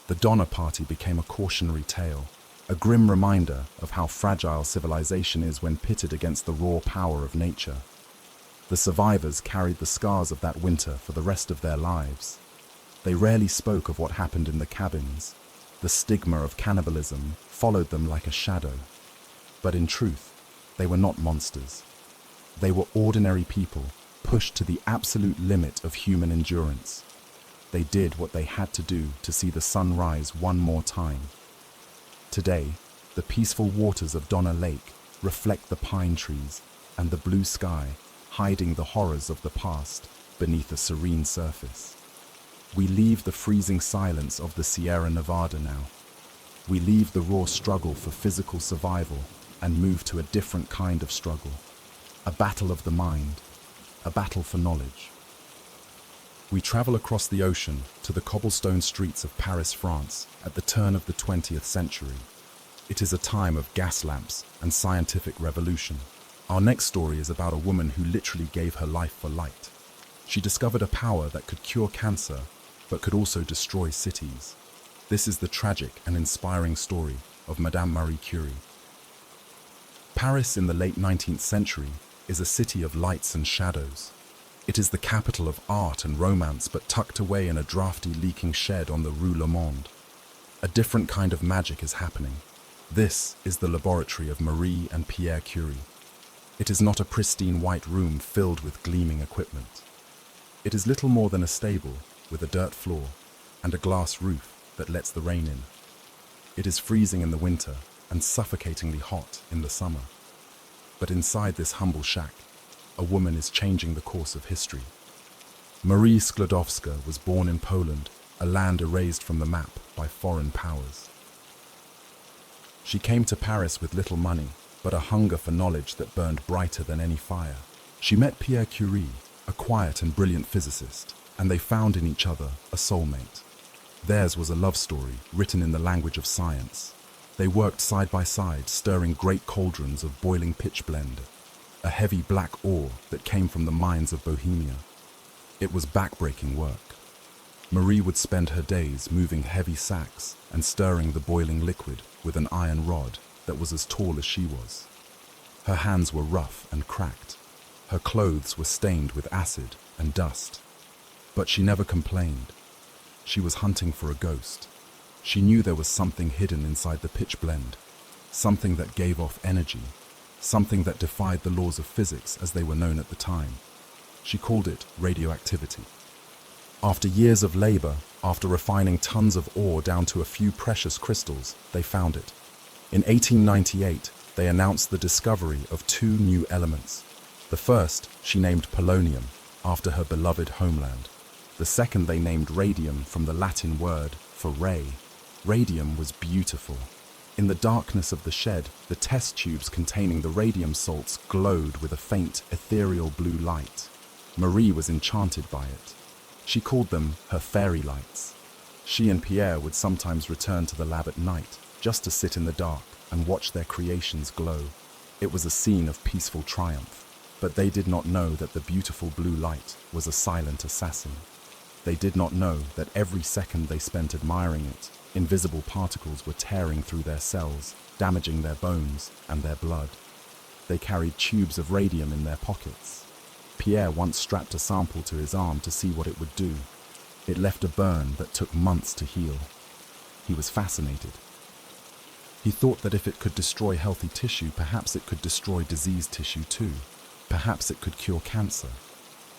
The Donner Party became a cautionary tale, a grim reminder of how fragile civilization is when pitted against the raw power of nature. The survivors carried the scars of that winter for the rest of their lives. They rarely spoke of what happened in the cabins. The stigma of cannibalism followed them like a shadow. But in truth, they were not monsters. They were ordinary people, pushed to the absolute limit of human endurance. They did what they had to do to see the sun rise one more time. Today, the peaceful waters of Donner Lake reflect the pine trees and the blue sky, hiding the horrors of the past beneath a serene surface. We leave the freezing silence of the Sierra Nevada now. We leave the raw struggle for physical survival and move to a different kind of struggle. A battle of the mind, a battle for knowledge. We travel across the ocean to the cobblestone streets of Paris, France, at the turn of the 20th century. It is a time of gas lamps and scientific revolution. Our next story is about a woman who literally gave her life for light. She discovered a power that could cure cancer, but could also destroy cities. This is the tragic and inspiring story of Madame Marie Curie. Paris in the late 19th century is a city of lights and shadows. It is the capital of art and romance, but tucked away in a drafty, leaking shed on the Rue Le Monde. A different kind of magic is happening. This is the laboratory of Marie and Pierre Curie. It is not a pristine white room filled with gleaming equipment. It is little more than a stable with a dirt floor and a glass roof that lets the rain in. It is freezing in the winter and suffocatingly hot in the summer. But inside this humble shack, a woman is changing the course of history. Marie Sklodowska was born in Poland, a land erased from the map by foreign powers. She came to Paris with little money, but a hunger for knowledge that burned brighter than any fire. She met Pierre Curie, a quiet and brilliant physicist, and they found in each other a soulmate. Theirs was a love story written in the language of science. They worked side by side, stirring great cauldrons of boiling pitchblende, a heavy black ore that came from the mines of Bohemia. It was backbreaking work. Marie would spend her days moving heavy sacks and stirring the boiling liquid with an iron rod that was as tall as she was. Her hands were rough and cracked. Her clothes were stained with acid and dust. But she never complained. She was hunting for a ghost. She knew there was something hidden inside the pitchblende, something that gave off energy, something that defied the laws of physics as they were known at the time. She called it radioactivity. After years of labor, after refining tons of ore down to a few precious crystals, they found it. In 1898, they announced the discovery of two new elements. The first she named polonium, after her beloved homeland. The second they named radium, from the Latin word for ray. Radium was beautiful. In the darkness of the shed, the test tubes containing the radium salts glowed with a faint, ethereal blue light. Marie was enchanted by it. She called them her fairy lights. She and Pierre would sometimes return to the lab at night, just to sit in the dark and watch their creations glow. It was a scene of peaceful triumph, but they did not know that the beautiful blue light was a silent assassin. They did not know that every second they spent admiring it, invisible particles were tearing through their cells, damaging their bones and their blood. They carried tubes of radium in their pockets. Pierre once strapped a sample to his arm to see what it would do. It left a burn that took months to heal. He was fascinated. He thought that if it could destroy healthy tissue, perhaps it could destroy diseased tissue too. Perhaps it could cure cancer.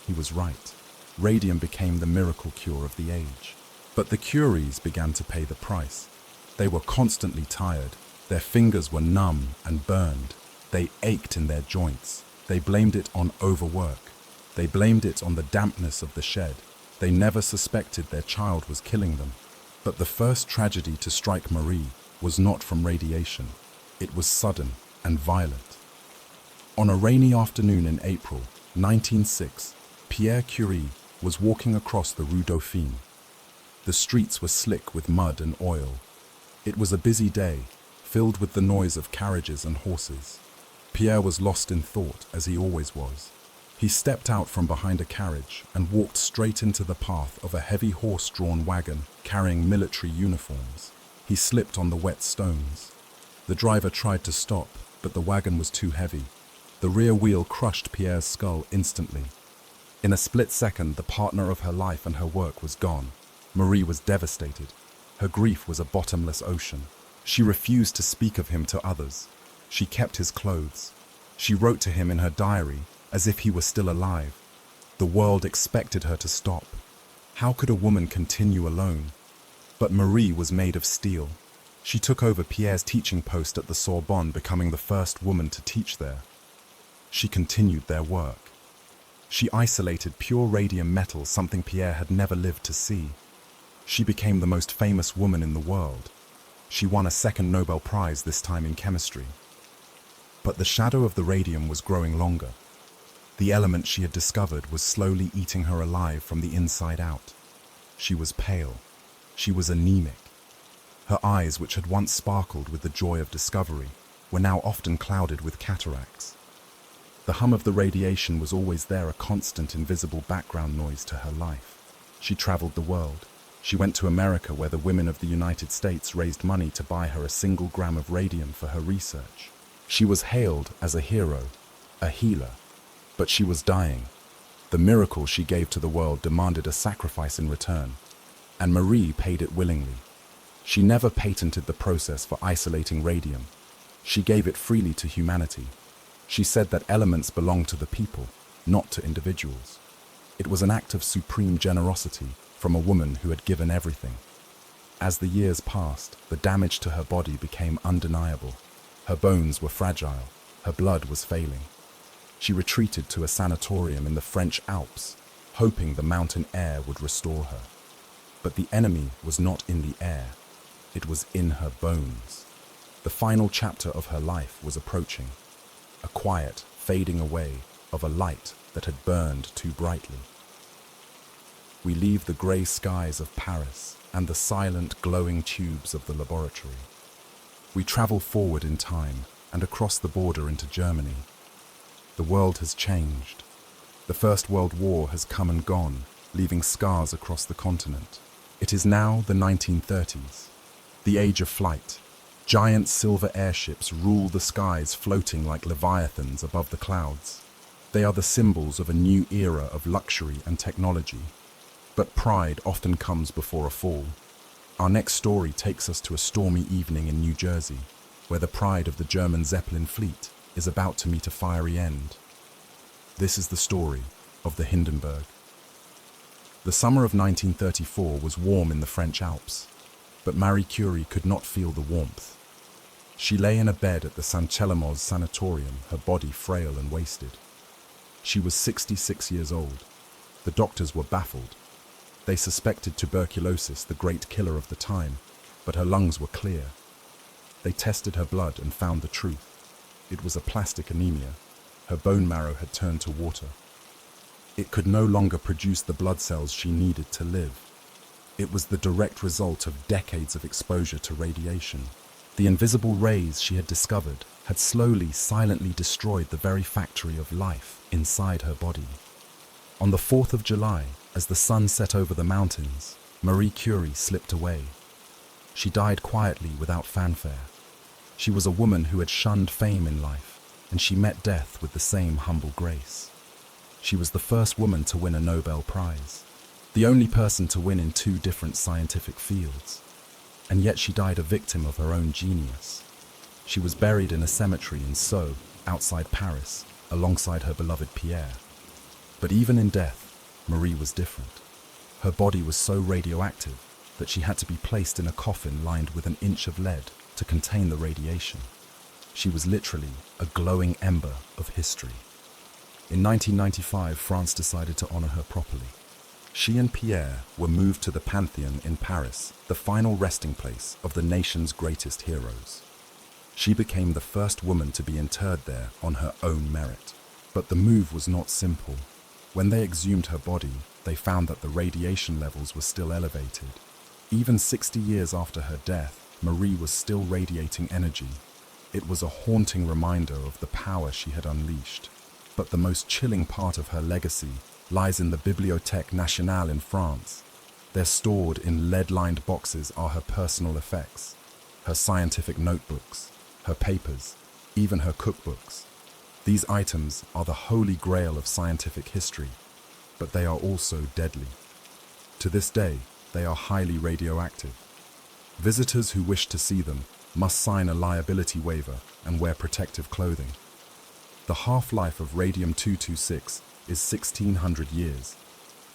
He was right. Radium became the miracle cure of the age. But the Curies began to pay the price. They were constantly tired. Their fingers were numb and burned. They ached in their joints. They blamed it on overwork. They blamed it on the dampness of the shed. They never suspected their child was killing them. But the first tragedy to strike Marie was not from radiation. It was sudden and violent. On a rainy afternoon in April 1906, Pierre Curie was walking across the Rue Dauphine. The streets were slick with mud and oil. It was a busy day, filled with the noise of carriages and horses. Pierre was lost in thought, as he always was. He stepped out from behind a carriage and walked straight into the path of a heavy horse-drawn wagon carrying military uniforms. He slipped on the wet stones. The driver tried to stop, but the wagon was too heavy. The rear wheel crushed Pierre's skull instantly. In a split second, the partner of her life and her work was gone. Marie was devastated. Her grief was a bottomless ocean. She refused to speak of him to others. She kept his clothes. She wrote to him in her diary as if he were still alive. The world expected her to stop. How could a woman continue alone? But Marie was made of steel. She took over Pierre's teaching post at the Sorbonne, becoming the first woman to teach there. She continued their work. She isolated pure radium metal, something Pierre had never lived to see. She became the most famous woman in the world. She won a second Nobel Prize, this time in chemistry. But the shadow of the radium was growing longer. The element she had discovered was slowly eating her alive from the inside out. She was pale. She was anemic. Her eyes, which had once sparkled with the joy of discovery, were now often clouded with cataracts. The hum of the radiation was always there, a constant invisible background noise to her life. She traveled the world. She went to America, where the women of the United States raised money to buy her a single gram of radium for her research. She was hailed as a hero, a healer, but she was dying. The miracle she gave to the world demanded a sacrifice in return, and Marie paid it willingly. She never patented the process for isolating radium. She gave it freely to humanity. She said that elements belong to the people, not to individuals. It was an act of supreme generosity from a woman who had given everything. As the years passed, the damage to her body became undeniable. Her bones were fragile. Her blood was failing. She retreated to a sanatorium in the French Alps, hoping the mountain air would restore her. But the enemy was not in the air. It was in her bones. The final chapter of her life was approaching. A quiet fading away of a light that had burned too brightly. We leave the grey skies of Paris and the silent, glowing tubes of the laboratory. We travel forward in time and across the border into Germany. The world has changed. The First World War has come and gone, leaving scars across the continent. It is now the 1930s, the age of flight. Giant silver airships rule the skies, floating like leviathans above the clouds. They are the symbols of a new era of luxury and technology. But pride often comes before a fall. Our next story takes us to a stormy evening in New Jersey, where the pride of the German Zeppelin fleet is about to meet a fiery end. This is the story of the Hindenburg. The summer of 1934 was warm in the French Alps, but Marie Curie could not feel the warmth. She lay in a bed at the Saint-Chélamaux sanatorium, her body frail and wasted. She was 66 years old. The doctors were baffled. They suspected tuberculosis, the great killer of the time, but her lungs were clear. They tested her blood and found the truth. It was aplastic anemia. Her bone marrow had turned to water. It could no longer produce the blood cells she needed to live. It was the direct result of decades of exposure to radiation. The invisible rays she had discovered had slowly, silently destroyed the very factory of life inside her body. On the 4th of July, as the sun set over the mountains, Marie Curie slipped away. She died quietly, without fanfare. She was a woman who had shunned fame in life, and she met death with the same humble grace. She was the first woman to win a Nobel Prize, the only person to win in 2 different scientific fields. And yet she died a victim of her own genius. She was buried in a cemetery in Sceaux, outside Paris, alongside her beloved Pierre. But even in death, Marie was different. Her body was so radioactive that she had to be placed in a coffin lined with an inch of lead to contain the radiation. She was literally a glowing ember of history. In 1995, France decided to honor her properly. She and Pierre were moved to the Pantheon in Paris, the final resting place of the nation's greatest heroes. She became the first woman to be interred there on her own merit. But the move was not simple. When they exhumed her body, they found that the radiation levels were still elevated. Even 60 years after her death, Marie was still radiating energy. It was a haunting reminder of the power she had unleashed. But the most chilling part of her legacy lies in the Bibliothèque Nationale in France. There, stored in lead-lined boxes, are her personal effects, her scientific notebooks, her papers, even her cookbooks. These items are the holy grail of scientific history, but they are also deadly. To this day, they are highly radioactive. Visitors who wish to see them must sign a liability waiver and wear protective clothing. The half-life of radium-226 is 1600 years.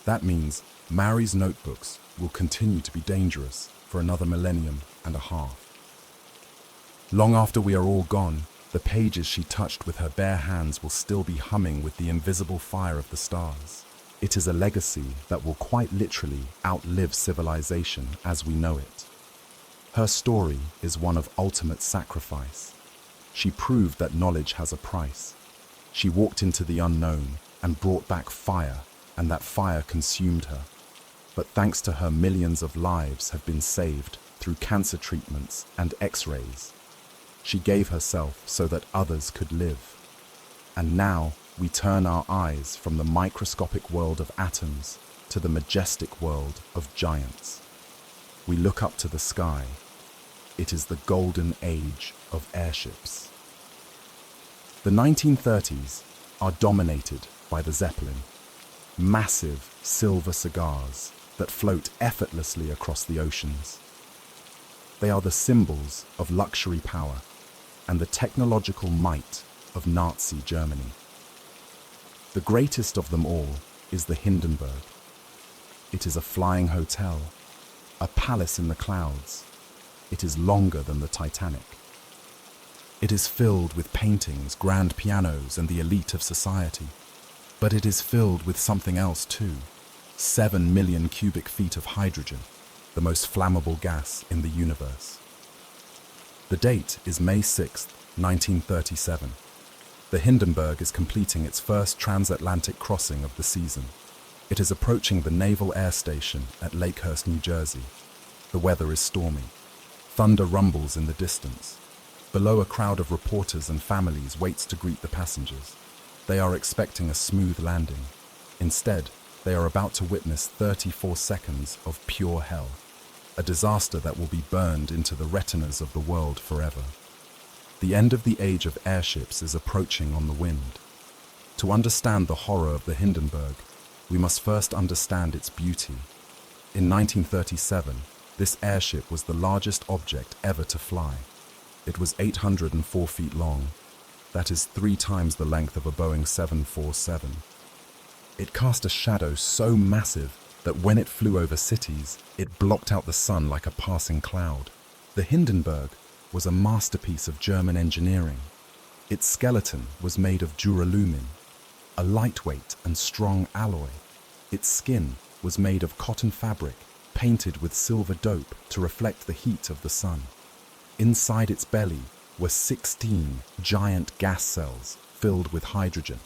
That means Marie's notebooks will continue to be dangerous for another millennium and a half. Long after we are all gone, the pages she touched with her bare hands will still be humming with the invisible fire of the stars. It is a legacy that will quite literally outlive civilization as we know it. Her story is one of ultimate sacrifice. She proved that knowledge has a price. She walked into the unknown and brought back fire, and that fire consumed her. But thanks to her, millions of lives have been saved through cancer treatments and X-rays. She gave herself so that others could live. And now we turn our eyes from the microscopic world of atoms to the majestic world of giants. We look up to the sky. It is the golden age of airships. The 1930s are dominated by the Zeppelin, massive silver cigars that float effortlessly across the oceans. They are the symbols of luxury power and the technological might of Nazi Germany. The greatest of them all is the Hindenburg. It is a flying hotel, a palace in the clouds. It is longer than the Titanic. It is filled with paintings, grand pianos, and the elite of society. But it is filled with something else too. 7 million cubic feet of hydrogen, the most flammable gas in the universe. The date is May 6, 1937. The Hindenburg is completing its first transatlantic crossing of the season. It is approaching the Naval Air Station at Lakehurst, New Jersey. The weather is stormy. Thunder rumbles in the distance. Below, a crowd of reporters and families waits to greet the passengers. They are expecting a smooth landing. Instead, they are about to witness 34 seconds of pure hell. A disaster that will be burned into the retinas of the world forever. The end of the age of airships is approaching on the wind. To understand the horror of the Hindenburg, we must first understand its beauty. In 1937, this airship was the largest object ever to fly. It was 804 feet long. That is 3 times the length of a Boeing 747. It cast a shadow so massive that when it flew over cities, it blocked out the sun like a passing cloud. The Hindenburg was a masterpiece of German engineering. Its skeleton was made of duralumin, a lightweight and strong alloy. Its skin was made of cotton fabric, painted with silver dope to reflect the heat of the sun. Inside its belly were 16 giant gas cells filled with hydrogen.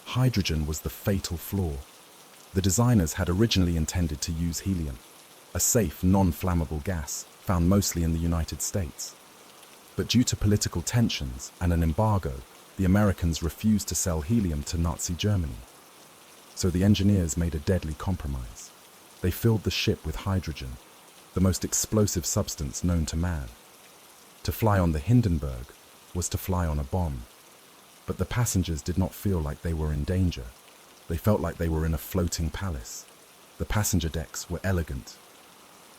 Hydrogen was the fatal flaw. The designers had originally intended to use helium, a safe, non-flammable gas found mostly in the United States. But due to political tensions and an embargo, the Americans refused to sell helium to Nazi Germany. So the engineers made a deadly compromise. They filled the ship with hydrogen, the most explosive substance known to man. To fly on the Hindenburg was to fly on a bomb. But the passengers did not feel like they were in danger. They felt like they were in a floating palace. The passenger decks were elegant.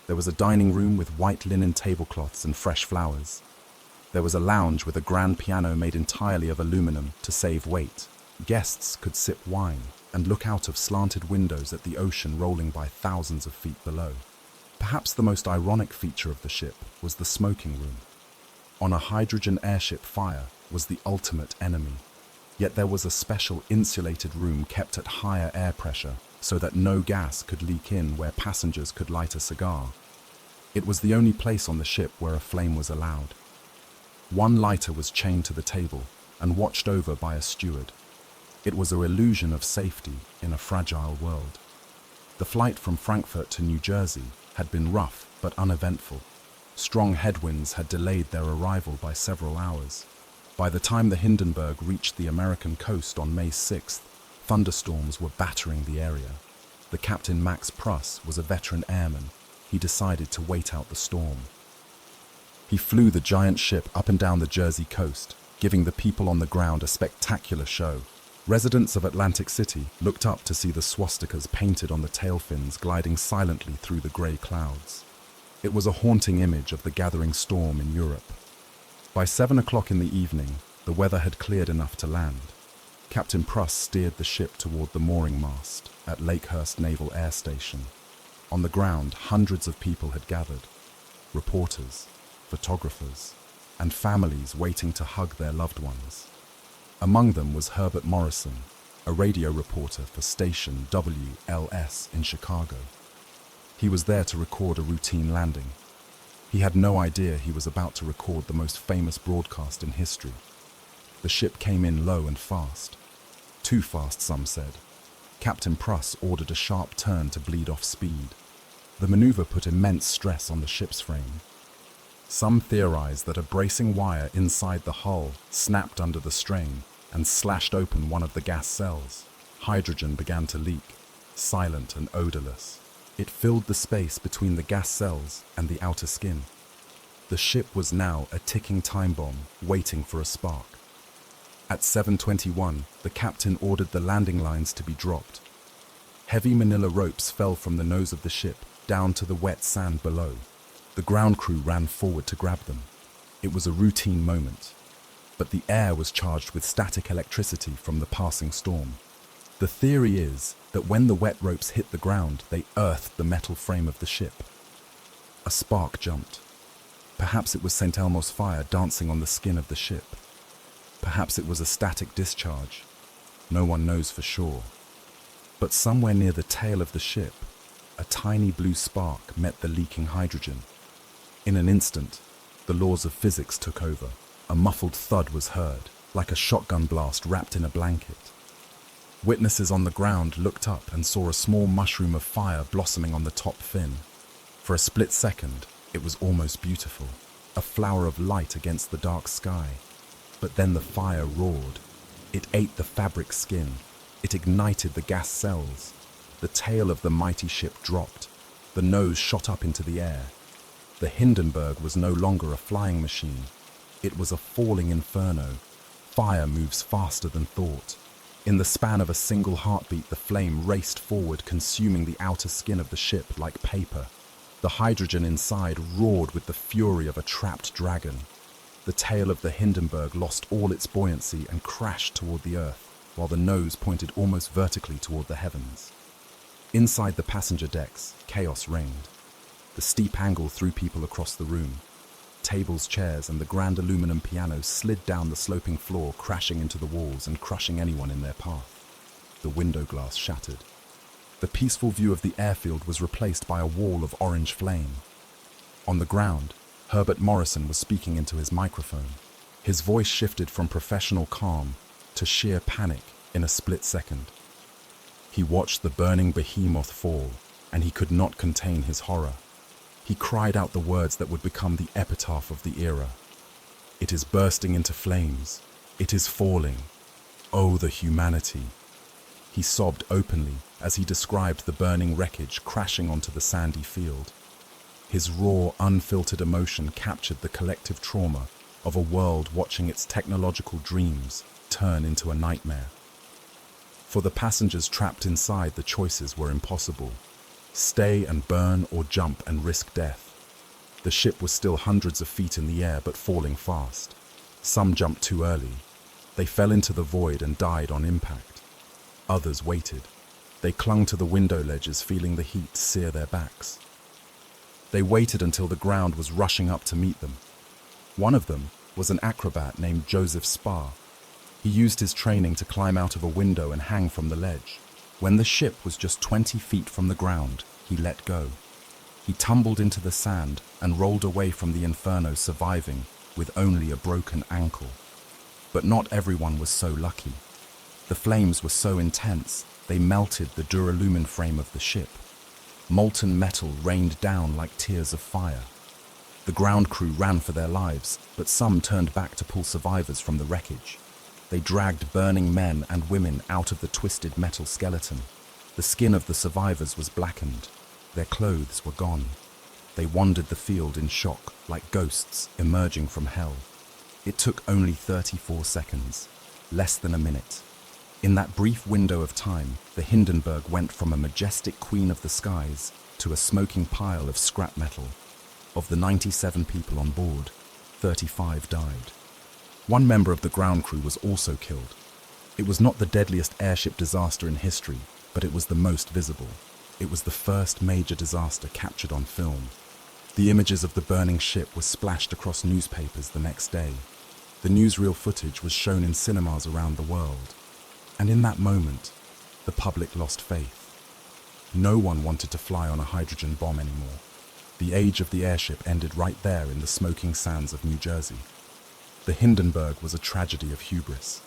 There was a dining room with white linen tablecloths and fresh flowers. There was a lounge with a grand piano made entirely of aluminum to save weight. Guests could sip wine and look out of slanted windows at the ocean rolling by thousands of feet below. Perhaps the most ironic feature of the ship was the smoking room. On a hydrogen airship, fire was the ultimate enemy. Yet there was a special insulated room kept at higher air pressure so that no gas could leak in where passengers could light a cigar. It was the only place on the ship where a flame was allowed. One lighter was chained to the table and watched over by a steward. It was an illusion of safety in a fragile world. The flight from Frankfurt to New Jersey had been rough but uneventful. Strong headwinds had delayed their arrival by several hours. By the time the Hindenburg reached the American coast on May 6th, thunderstorms were battering the area. The captain Max Pruss was a veteran airman. He decided to wait out the storm. He flew the giant ship up and down the Jersey coast, giving the people on the ground a spectacular show. Residents of Atlantic City looked up to see the swastikas painted on the tail fins gliding silently through the grey clouds. It was a haunting image of the gathering storm in Europe. By 7 o'clock in the evening, the weather had cleared enough to land. Captain Pruss steered the ship toward the mooring mast at Lakehurst Naval Air Station. On the ground, hundreds of people had gathered. Reporters, photographers, and families waiting to hug their loved ones. Among them was Herbert Morrison, a radio reporter for station WLS in Chicago. He was there to record a routine landing. He had no idea he was about to record the most famous broadcast in history. The ship came in low and fast. Too fast, some said. Captain Pruss ordered a sharp turn to bleed off speed. The maneuver put immense stress on the ship's frame. Some theorized that a bracing wire inside the hull snapped under the strain and slashed open one of the gas cells. Hydrogen began to leak, silent and odorless. It filled the space between the gas cells and the outer skin. The ship was now a ticking time bomb waiting for a spark. At 7:21, the captain ordered the landing lines to be dropped. Heavy manila ropes fell from the nose of the ship down to the wet sand below. The ground crew ran forward to grab them. It was a routine moment, but the air was charged with static electricity from the passing storm. The theory is that when the wet ropes hit the ground, they earthed the metal frame of the ship. A spark jumped. Perhaps it was St. Elmo's fire dancing on the skin of the ship. Perhaps it was a static discharge. No one knows for sure. But somewhere near the tail of the ship, a tiny blue spark met the leaking hydrogen. In an instant, the laws of physics took over. A muffled thud was heard, like a shotgun blast wrapped in a blanket. Witnesses on the ground looked up and saw a small mushroom of fire blossoming on the top fin. For a split second, it was almost beautiful, a flower of light against the dark sky. But then the fire roared. It ate the fabric skin. It ignited the gas cells. The tail of the mighty ship dropped. The nose shot up into the air. The Hindenburg was no longer a flying machine. It was a falling inferno. Fire moves faster than thought. In the span of a single heartbeat, the flame raced forward, consuming the outer skin of the ship like paper. The hydrogen inside roared with the fury of a trapped dragon. The tail of the Hindenburg lost all its buoyancy and crashed toward the earth, while the nose pointed almost vertically toward the heavens. Inside the passenger decks, chaos reigned. The steep angle threw people across the room. Tables, chairs, and the grand aluminum piano slid down the sloping floor, crashing into the walls and crushing anyone in their path. The window glass shattered. The peaceful view of the airfield was replaced by a wall of orange flame. On the ground, Herbert Morrison was speaking into his microphone. His voice shifted from professional calm to sheer panic in a split second. He watched the burning behemoth fall, and he could not contain his horror. He cried out the words that would become the epitaph of the era. "It is bursting into flames. It is falling. Oh, the humanity." He sobbed openly as he described the burning wreckage crashing onto the sandy field. His raw, unfiltered emotion captured the collective trauma of a world watching its technological dreams turn into a nightmare. For the passengers trapped inside, the choices were impossible. Stay and burn or jump and risk death. The ship was still hundreds of feet in the air but falling fast. Some jumped too early. They fell into the void and died on impact. Others waited. They clung to the window ledges, feeling the heat sear their backs. They waited until the ground was rushing up to meet them. One of them was an acrobat named Joseph Spar. He used his training to climb out of a window and hang from the ledge. When the ship was just 20 feet from the ground, he let go. He tumbled into the sand and rolled away from the inferno, surviving with only a broken ankle. But not everyone was so lucky. The flames were so intense, they melted the duralumin frame of the ship. Molten metal rained down like tears of fire. The ground crew ran for their lives, but some turned back to pull survivors from the wreckage. They dragged burning men and women out of the twisted metal skeleton. The skin of the survivors was blackened. Their clothes were gone. They wandered the field in shock, like ghosts emerging from hell. It took only 34 seconds, less than a minute. In that brief window of time, the Hindenburg went from a majestic queen of the skies to a smoking pile of scrap metal. Of the 97 people on board, 35 died. One member of the ground crew was also killed. It was not the deadliest airship disaster in history, but it was the most visible. It was the first major disaster captured on film. The images of the burning ship were splashed across newspapers the next day. The newsreel footage was shown in cinemas around the world. And in that moment, the public lost faith. No one wanted to fly on a hydrogen bomb anymore. The age of the airship ended right there in the smoking sands of New Jersey. The Hindenburg was a tragedy of hubris,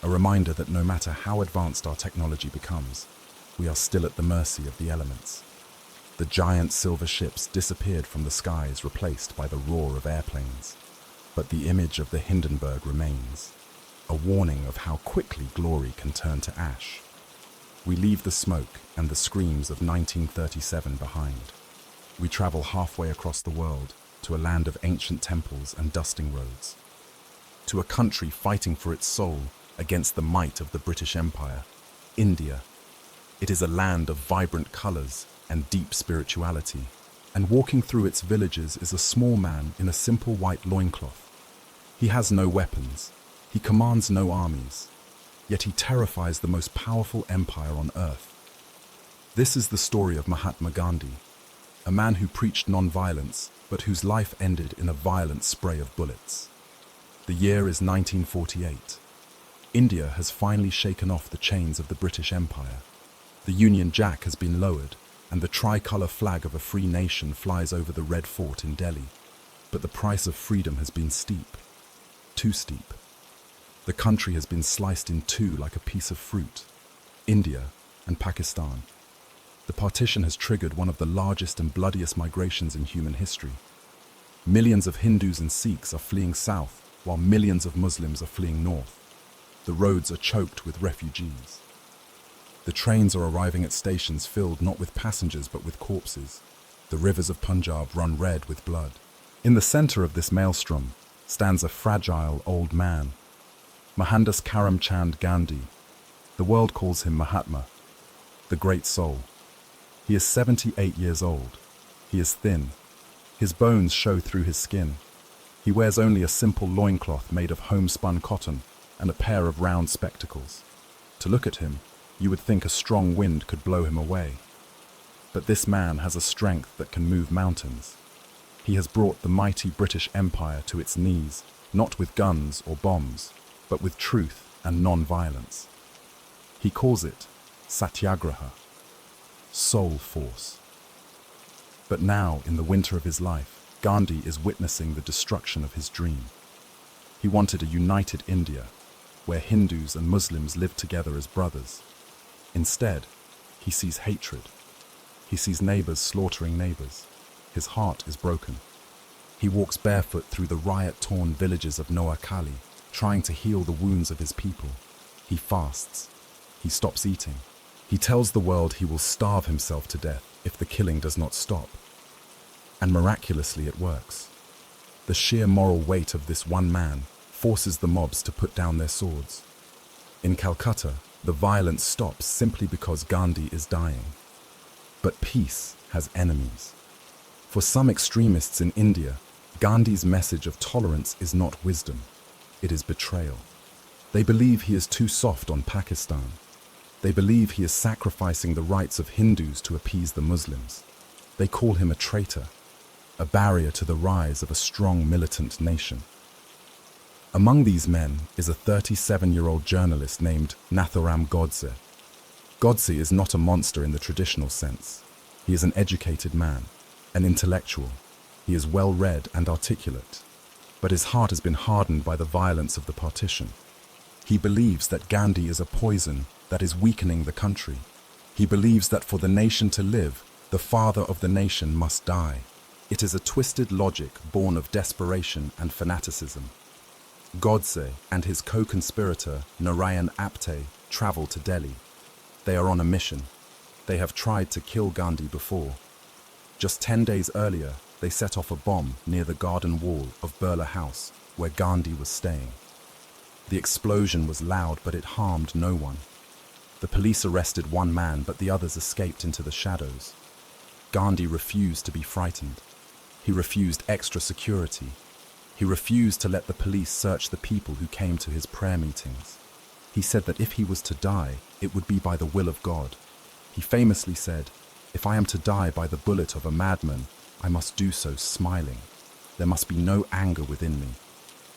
a reminder that no matter how advanced our technology becomes, we are still at the mercy of the elements. The giant silver ships disappeared from the skies, replaced by the roar of airplanes. But the image of the Hindenburg remains, a warning of how quickly glory can turn to ash. We leave the smoke and the screams of 1937 behind. We travel halfway across the world to a land of ancient temples and dusting roads, to a country fighting for its soul against the might of the British Empire, India. It is a land of vibrant colors and deep spirituality, and walking through its villages is a small man in a simple white loincloth. He has no weapons, he commands no armies, yet he terrifies the most powerful empire on earth. This is the story of Mahatma Gandhi, a man who preached non-violence, but whose life ended in a violent spray of bullets. The year is 1948. India has finally shaken off the chains of the British Empire. The Union Jack has been lowered, and the tricolour flag of a free nation flies over the Red Fort in Delhi. But the price of freedom has been steep, too steep. The country has been sliced in two like a piece of fruit, India and Pakistan. The partition has triggered one of the largest and bloodiest migrations in human history. Millions of Hindus and Sikhs are fleeing south, while millions of Muslims are fleeing north. The roads are choked with refugees. The trains are arriving at stations filled not with passengers but with corpses. The rivers of Punjab run red with blood. In the center of this maelstrom stands a fragile old man, Mohandas Karamchand Gandhi. The world calls him Mahatma, the great soul. He is 78 years old. He is thin. His bones show through his skin. He wears only a simple loincloth made of homespun cotton and a pair of round spectacles. To look at him, you would think a strong wind could blow him away. But this man has a strength that can move mountains. He has brought the mighty British Empire to its knees, not with guns or bombs, but with truth and non-violence. He calls it Satyagraha, soul force. But now, in the winter of his life, Gandhi is witnessing the destruction of his dream. He wanted a united India, where Hindus and Muslims lived together as brothers. Instead, he sees hatred. He sees neighbors slaughtering neighbors. His heart is broken. He walks barefoot through the riot-torn villages of Noakhali, trying to heal the wounds of his people. He fasts. He stops eating. He tells the world he will starve himself to death if the killing does not stop. And miraculously it works. The sheer moral weight of this one man forces the mobs to put down their swords. In Calcutta, the violence stops simply because Gandhi is dying. But peace has enemies. For some extremists in India, Gandhi's message of tolerance is not wisdom, it is betrayal. They believe he is too soft on Pakistan. They believe he is sacrificing the rights of Hindus to appease the Muslims. They call him a traitor, a barrier to the rise of a strong militant nation. Among these men is a 37-year-old journalist named Nathuram Godse. Godse is not a monster in the traditional sense. He is an educated man, an intellectual. He is well-read and articulate, but his heart has been hardened by the violence of the partition. He believes that Gandhi is a poison that is weakening the country. He believes that for the nation to live, the father of the nation must die. It is a twisted logic born of desperation and fanaticism. Godse and his co-conspirator Narayan Apte travel to Delhi. They are on a mission. They have tried to kill Gandhi before. Just 10 days earlier, they set off a bomb near the garden wall of Birla House, where Gandhi was staying. The explosion was loud, but it harmed no one. The police arrested one man, but the others escaped into the shadows. Gandhi refused to be frightened. He refused extra security. He refused to let the police search the people who came to his prayer meetings. He said that if he was to die, it would be by the will of God. He famously said, "If I am to die by the bullet of a madman, I must do so smiling. There must be no anger within me.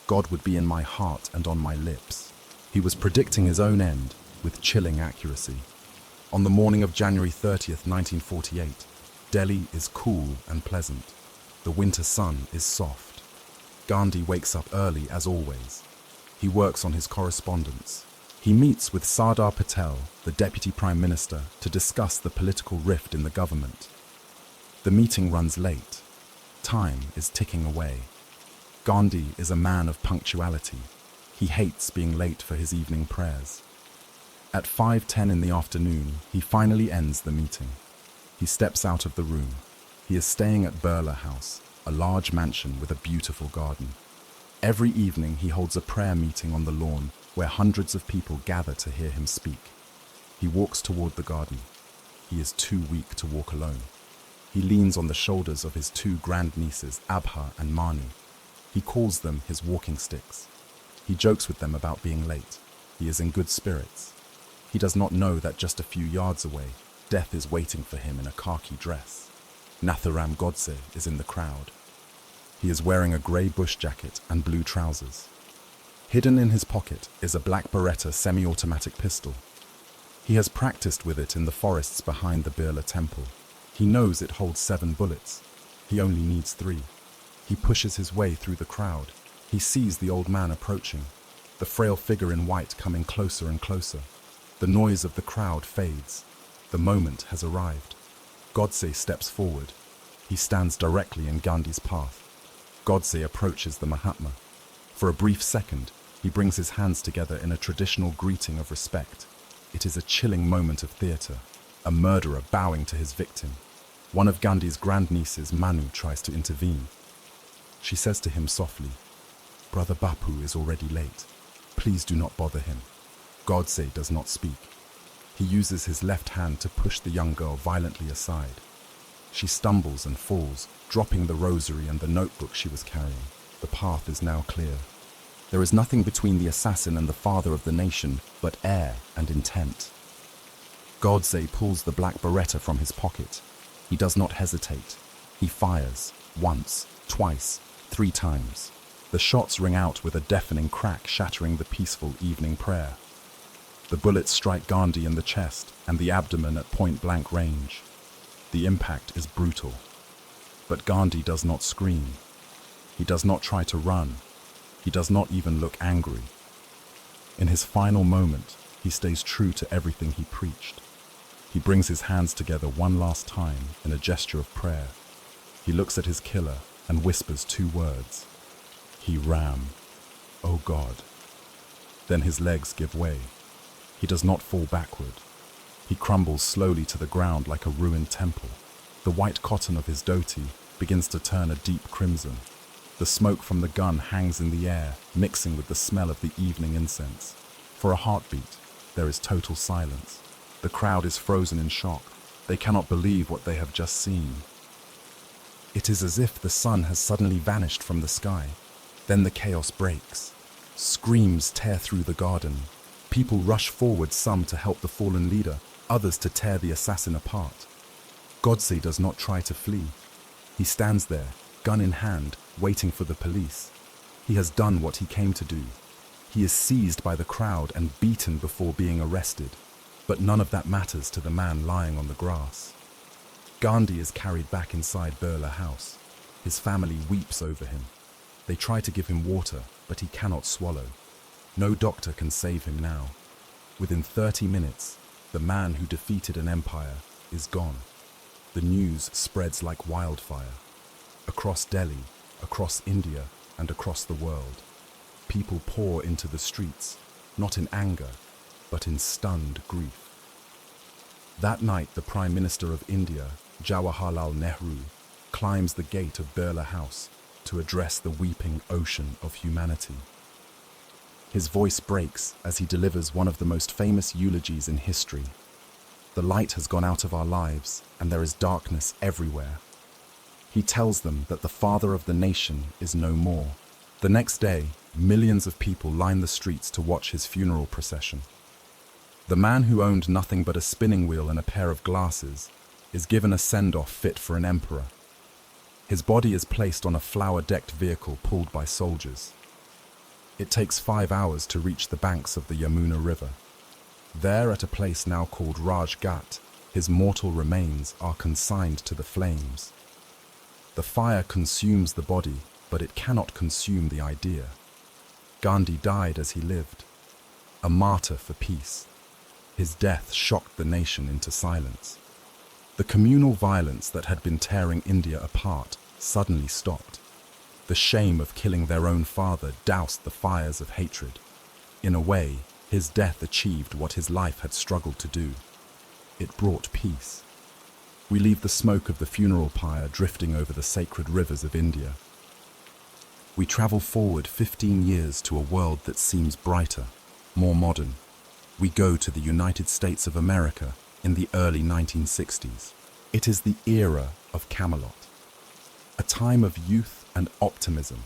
God would be in my heart and on my lips." He was predicting his own end with chilling accuracy. On the morning of January 30th, 1948, Delhi is cool and pleasant. The winter sun is soft. Gandhi wakes up early as always. He works on his correspondence. He meets with Sardar Patel, the Deputy Prime Minister, to discuss the political rift in the government. The meeting runs late. Time is ticking away. Gandhi is a man of punctuality. He hates being late for his evening prayers. At 5:10 in the afternoon, he finally ends the meeting. He steps out of the room. He is staying at Birla House, a large mansion with a beautiful garden. Every evening he holds a prayer meeting on the lawn where hundreds of people gather to hear him speak. He walks toward the garden. He is too weak to walk alone. He leans on the shoulders of his two grandnieces, Abha and Manu. He calls them his walking sticks. He jokes with them about being late. He is in good spirits. He does not know that just a few yards away, death is waiting for him in a khaki dress. Natharam Godse is in the crowd. He is wearing a grey bush jacket and blue trousers. Hidden in his pocket is a black Beretta semi-automatic pistol. He has practiced with it in the forests behind the Birla temple. He knows it holds 7 bullets. He only needs 3. He pushes his way through the crowd. He sees the old man approaching, the frail figure in white coming closer and closer. The noise of the crowd fades. The moment has arrived. Godse steps forward. He stands directly in Gandhi's path. Godse approaches the Mahatma. For a brief second, he brings his hands together in a traditional greeting of respect. It is a chilling moment of theatre, a murderer bowing to his victim. One of Gandhi's grandnieces, Manu, tries to intervene. She says to him softly, "Brother Bapu is already late. Please do not bother him." Godse does not speak. He uses his left hand to push the young girl violently aside. She stumbles and falls, dropping the rosary and the notebook she was carrying. The path is now clear. There is nothing between the assassin and the father of the nation but air and intent. Godse pulls the black Beretta from his pocket. He does not hesitate. He fires, once, twice, 3 times. The shots ring out with a deafening crack, shattering the peaceful evening prayer. The bullets strike Gandhi in the chest and the abdomen at point-blank range. The impact is brutal. But Gandhi does not scream. He does not try to run. He does not even look angry. In his final moment, he stays true to everything he preached. He brings his hands together one last time in a gesture of prayer. He looks at his killer and whispers 2 words. He ram, "Oh God." Then his legs give way. He does not fall backward. He crumbles slowly to the ground like a ruined temple. The white cotton of his dhoti begins to turn a deep crimson. The smoke from the gun hangs in the air, mixing with the smell of the evening incense. For a heartbeat, there is total silence. The crowd is frozen in shock. They cannot believe what they have just seen. It is as if the sun has suddenly vanished from the sky. Then the chaos breaks. Screams tear through the garden. People rush forward, some to help the fallen leader, others to tear the assassin apart. Godse does not try to flee. He stands there, gun in hand, waiting for the police. He has done what he came to do. He is seized by the crowd and beaten before being arrested. But none of that matters to the man lying on the grass. Gandhi is carried back inside Birla House. His family weeps over him. They try to give him water, but he cannot swallow. No doctor can save him now. Within 30 minutes, the man who defeated an empire is gone. The news spreads like wildfire. Across Delhi, across India, and across the world, people pour into the streets, not in anger, but in stunned grief. That night, the Prime Minister of India, Jawaharlal Nehru, climbs the gate of Birla House to address the weeping ocean of humanity. His voice breaks as he delivers one of the most famous eulogies in history. The light has gone out of our lives, and there is darkness everywhere. He tells them that the father of the nation is no more. The next day, millions of people line the streets to watch his funeral procession. The man who owned nothing but a spinning wheel and a pair of glasses is given a send-off fit for an emperor. His body is placed on a flower-decked vehicle pulled by soldiers. It takes 5 hours to reach the banks of the Yamuna River. There, at a place now called Raj Ghat, his mortal remains are consigned to the flames. The fire consumes the body, but it cannot consume the idea. Gandhi died as he lived, a martyr for peace. His death shocked the nation into silence. The communal violence that had been tearing India apart suddenly stopped. The shame of killing their own father doused the fires of hatred. In a way, his death achieved what his life had struggled to do. It brought peace. We leave the smoke of the funeral pyre drifting over the sacred rivers of India. We travel forward 15 years to a world that seems brighter, more modern. We go to the United States of America in the early 1960s. It is the era of Camelot, a time of youth and optimism.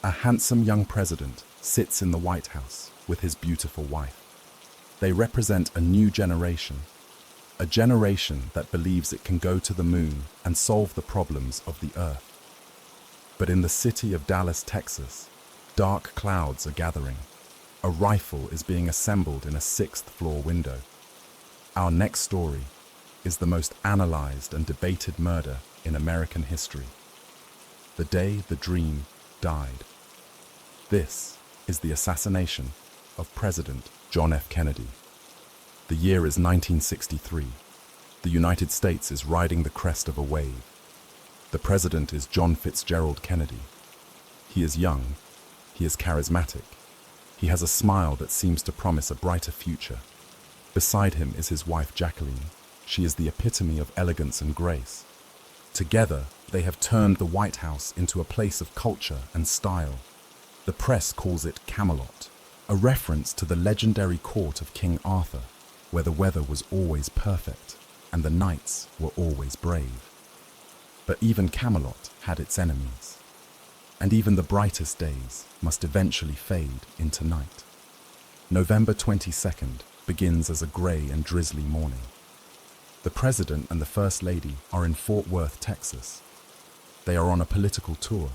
A handsome young president sits in the White House with his beautiful wife. They represent a new generation, a generation that believes it can go to the moon and solve the problems of the earth. But in the city of Dallas, Texas, dark clouds are gathering. A rifle is being assembled in a 6th-floor window. Our next story is the most analyzed and debated murder in American history. The day the dream died. This is the assassination of President John F. Kennedy. The year is 1963. The United States is riding the crest of a wave. The president is John Fitzgerald Kennedy. He is young. He is charismatic. He has a smile that seems to promise a brighter future. Beside him is his wife Jacqueline. She is the epitome of elegance and grace. Together, they have turned the White House into a place of culture and style. The press calls it Camelot, a reference to the legendary court of King Arthur, where the weather was always perfect and the knights were always brave. But even Camelot had its enemies, and even the brightest days must eventually fade into night. November 22nd begins as a grey and drizzly morning. The President and the First Lady are in Fort Worth, Texas. They are on a political tour.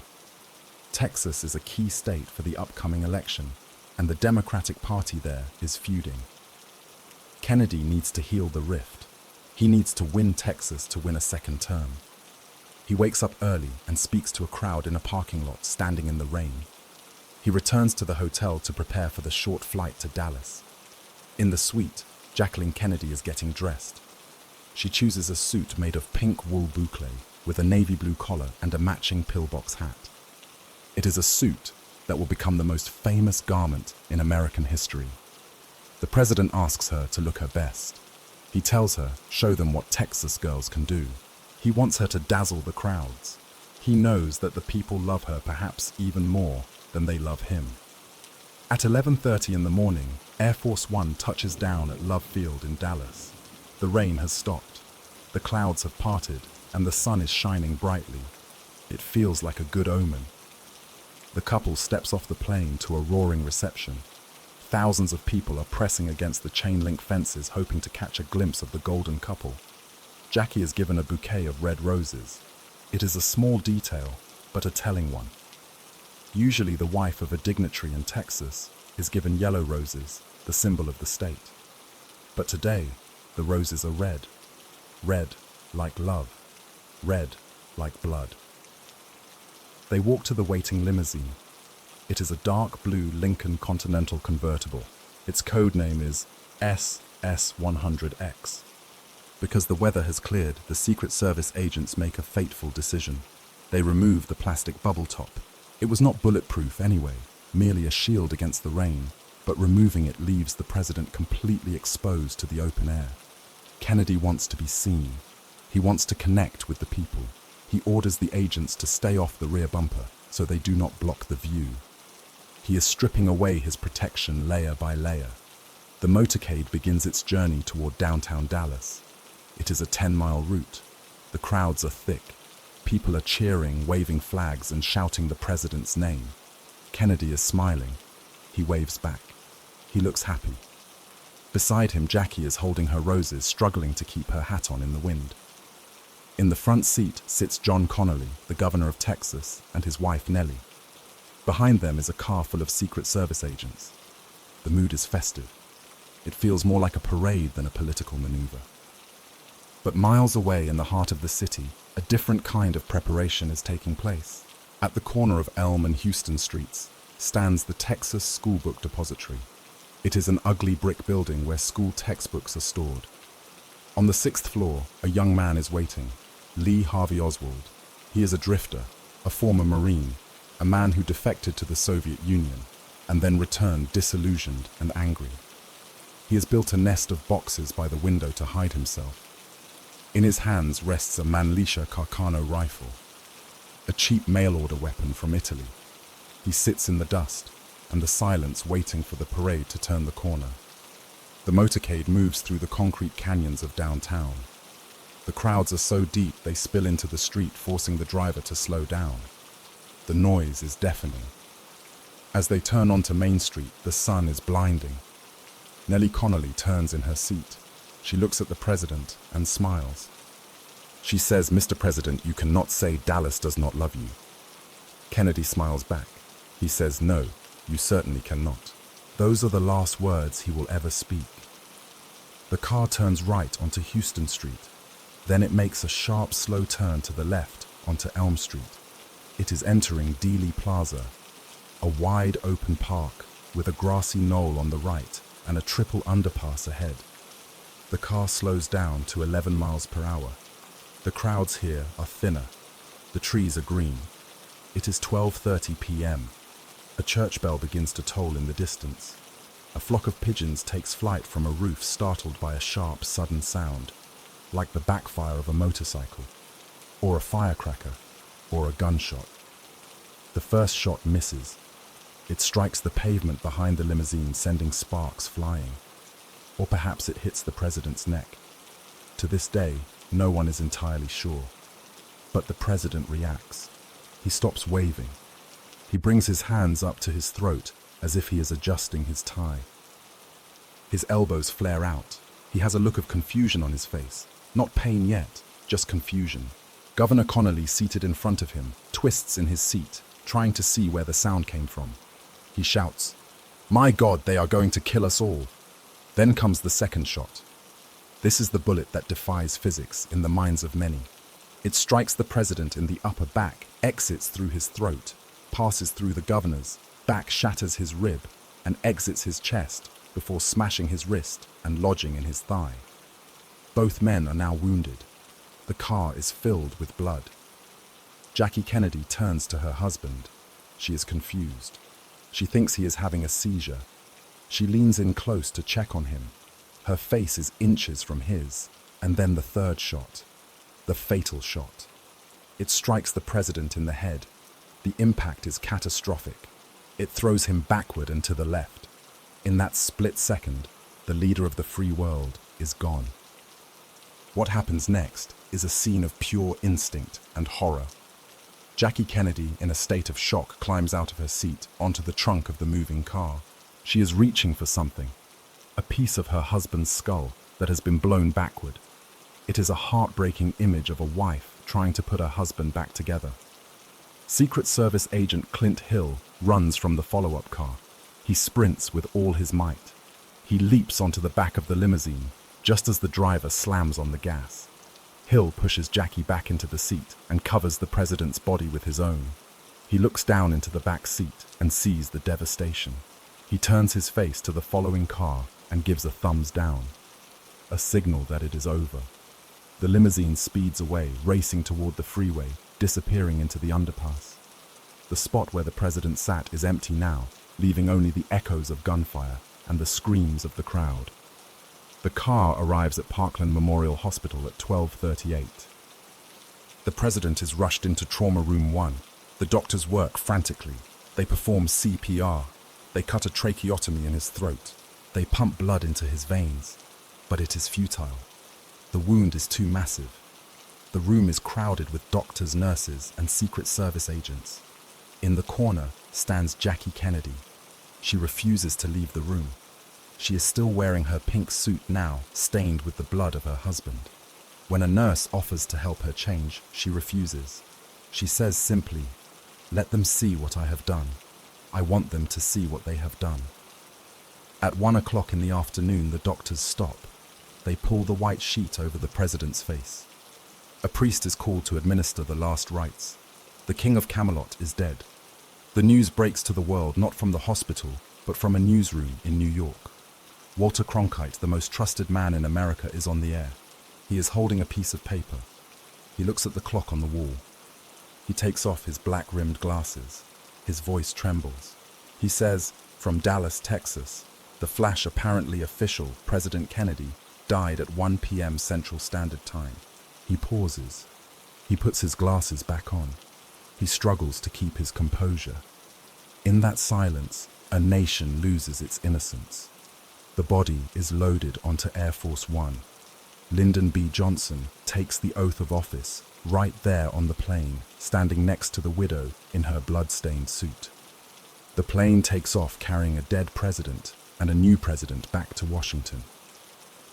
Texas is a key state for the upcoming election, and the Democratic Party there is feuding. Kennedy needs to heal the rift. He needs to win Texas to win a second term. He wakes up early and speaks to a crowd in a parking lot standing in the rain. He returns to the hotel to prepare for the short flight to Dallas. In the suite, Jacqueline Kennedy is getting dressed. She chooses a suit made of pink wool boucle with a navy blue collar and a matching pillbox hat. It is a suit that will become the most famous garment in American history. The president asks her to look her best. He tells her, show them what Texas girls can do. He wants her to dazzle the crowds. He knows that the people love her perhaps even more than they love him. At 11:30 in the morning, Air Force One touches down at Love Field in Dallas. The rain has stopped. The clouds have parted and the sun is shining brightly. It feels like a good omen. The couple steps off the plane to a roaring reception. Thousands of people are pressing against the chain-link fences hoping to catch a glimpse of the golden couple. Jackie is given a bouquet of red roses. It is a small detail, but a telling one. Usually the wife of a dignitary in Texas is given yellow roses, the symbol of the state. But today, the roses are red. Red like love. Red like blood. They walk to the waiting limousine. It is a dark blue Lincoln Continental convertible. Its code name is SS100X. Because the weather has cleared, the Secret Service agents make a fateful decision. They remove the plastic bubble top. It was not bulletproof anyway, merely a shield against the rain, but removing it leaves the president completely exposed to the open air. Kennedy wants to be seen. He wants to connect with the people. He orders the agents to stay off the rear bumper so they do not block the view. He is stripping away his protection layer by layer. The motorcade begins its journey toward downtown Dallas. It is a 10-mile route. The crowds are thick. People are cheering, waving flags, and shouting the president's name. Kennedy is smiling. He waves back. He looks happy. Beside him, Jackie is holding her roses, struggling to keep her hat on in the wind. In the front seat sits John Connolly, the governor of Texas, and his wife Nellie. Behind them is a car full of Secret Service agents. The mood is festive. It feels more like a parade than a political maneuver. But miles away in the heart of the city, a different kind of preparation is taking place. At the corner of Elm and Houston Streets stands the Texas School Book Depository. It is an ugly brick building where school textbooks are stored. On the 6th floor, a young man is waiting, Lee Harvey Oswald. He is a drifter, a former Marine, a man who defected to the Soviet Union and then returned disillusioned and angry. He has built a nest of boxes by the window to hide himself. In his hands rests a Manlisha Carcano rifle, a cheap mail-order weapon from Italy. He sits in the dust and the silence waiting for the parade to turn the corner. The motorcade moves through the concrete canyons of downtown. The crowds are so deep they spill into the street, forcing the driver to slow down. The noise is deafening. As they turn onto Main Street, the sun is blinding. Nellie Connolly turns in her seat. She looks at the president and smiles. She says, "Mr. President, you cannot say Dallas does not love you." Kennedy smiles back. He says, "No, you certainly cannot." Those are the last words he will ever speak. The car turns right onto Houston Street. Then it makes a sharp, slow turn to the left onto Elm Street. It is entering Dealey Plaza, a wide open park with a grassy knoll on the right and a triple underpass ahead. The car slows down to 11 miles per hour. The crowds here are thinner. The trees are green. It is 12:30 p.m. A church bell begins to toll in the distance. A flock of pigeons takes flight from a roof, startled by a sharp, sudden sound, like the backfire of a motorcycle, or a firecracker, or a gunshot. The first shot misses. It strikes the pavement behind the limousine, sending sparks flying. Or perhaps it hits the president's neck. To this day, no one is entirely sure. But the president reacts. He stops waving. He brings his hands up to his throat as if he is adjusting his tie. His elbows flare out. He has a look of confusion on his face. Not pain yet, just confusion. Governor Connolly, seated in front of him, twists in his seat, trying to see where the sound came from. He shouts, "My God, they are going to kill us all." Then comes the second shot. This is the bullet that defies physics in the minds of many. It strikes the president in the upper back, exits through his throat, passes through the governor's back, shatters his rib, and exits his chest before smashing his wrist and lodging in his thigh. Both men are now wounded. The car is filled with blood. Jackie Kennedy turns to her husband. She is confused. She thinks he is having a seizure. She leans in close to check on him. Her face is inches from his. And then the third shot. The fatal shot. It strikes the president in the head. The impact is catastrophic. It throws him backward and to the left. In that split second, the leader of the free world is gone. What happens next is a scene of pure instinct and horror. Jackie Kennedy, in a state of shock, climbs out of her seat onto the trunk of the moving car. She is reaching for something, a piece of her husband's skull that has been blown backward. It is a heartbreaking image of a wife trying to put her husband back together. Secret Service agent Clint Hill runs from the follow-up car. He sprints with all his might. He leaps onto the back of the limousine just as the driver slams on the gas. Hill pushes Jackie back into the seat and covers the president's body with his own. He looks down into the back seat and sees the devastation. He turns his face to the following car and gives a thumbs down, a signal that it is over. The limousine speeds away, racing toward the freeway, disappearing into the underpass. The spot where the president sat is empty now, leaving only the echoes of gunfire and the screams of the crowd. The car arrives at Parkland Memorial Hospital at 12:38. The president is rushed into Trauma Room 1. The doctors work frantically. They perform CPR. They cut a tracheotomy in his throat. They pump blood into his veins. But it is futile. The wound is too massive. The room is crowded with doctors, nurses, and Secret Service agents. In the corner stands Jackie Kennedy. She refuses to leave the room. She is still wearing her pink suit now, stained with the blood of her husband. When a nurse offers to help her change, she refuses. She says simply, "Let them see what I have done. I want them to see what they have done." At 1 o'clock in the afternoon, the doctors stop. They pull the white sheet over the president's face. A priest is called to administer the last rites. The King of Camelot is dead. The news breaks to the world not from the hospital, but from a newsroom in New York. Walter Cronkite, the most trusted man in America, is on the air. He is holding a piece of paper. He looks at the clock on the wall. He takes off his black-rimmed glasses. His voice trembles. He says, "From Dallas, Texas, the flash apparently official, President Kennedy, died at 1 p.m. Central Standard Time." He pauses. He puts his glasses back on. He struggles to keep his composure. In that silence, a nation loses its innocence. The body is loaded onto Air Force One. Lyndon B. Johnson takes the oath of office right there on the plane, standing next to the widow in her blood-stained suit. The plane takes off carrying a dead president and a new president back to Washington.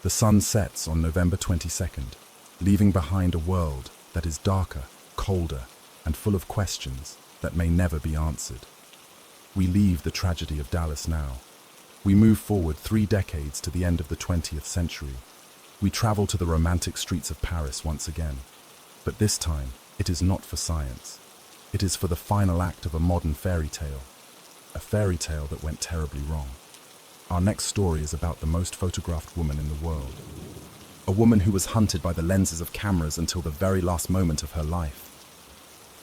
The sun sets on November 22nd, leaving behind a world that is darker, colder, and full of questions that may never be answered. We leave the tragedy of Dallas now. We move forward 3 decades to the end of the 20th century. We travel to the romantic streets of Paris once again. But this time, it is not for science. It is for the final act of a modern fairy tale. A fairy tale that went terribly wrong. Our next story is about the most photographed woman in the world. A woman who was hunted by the lenses of cameras until the very last moment of her life.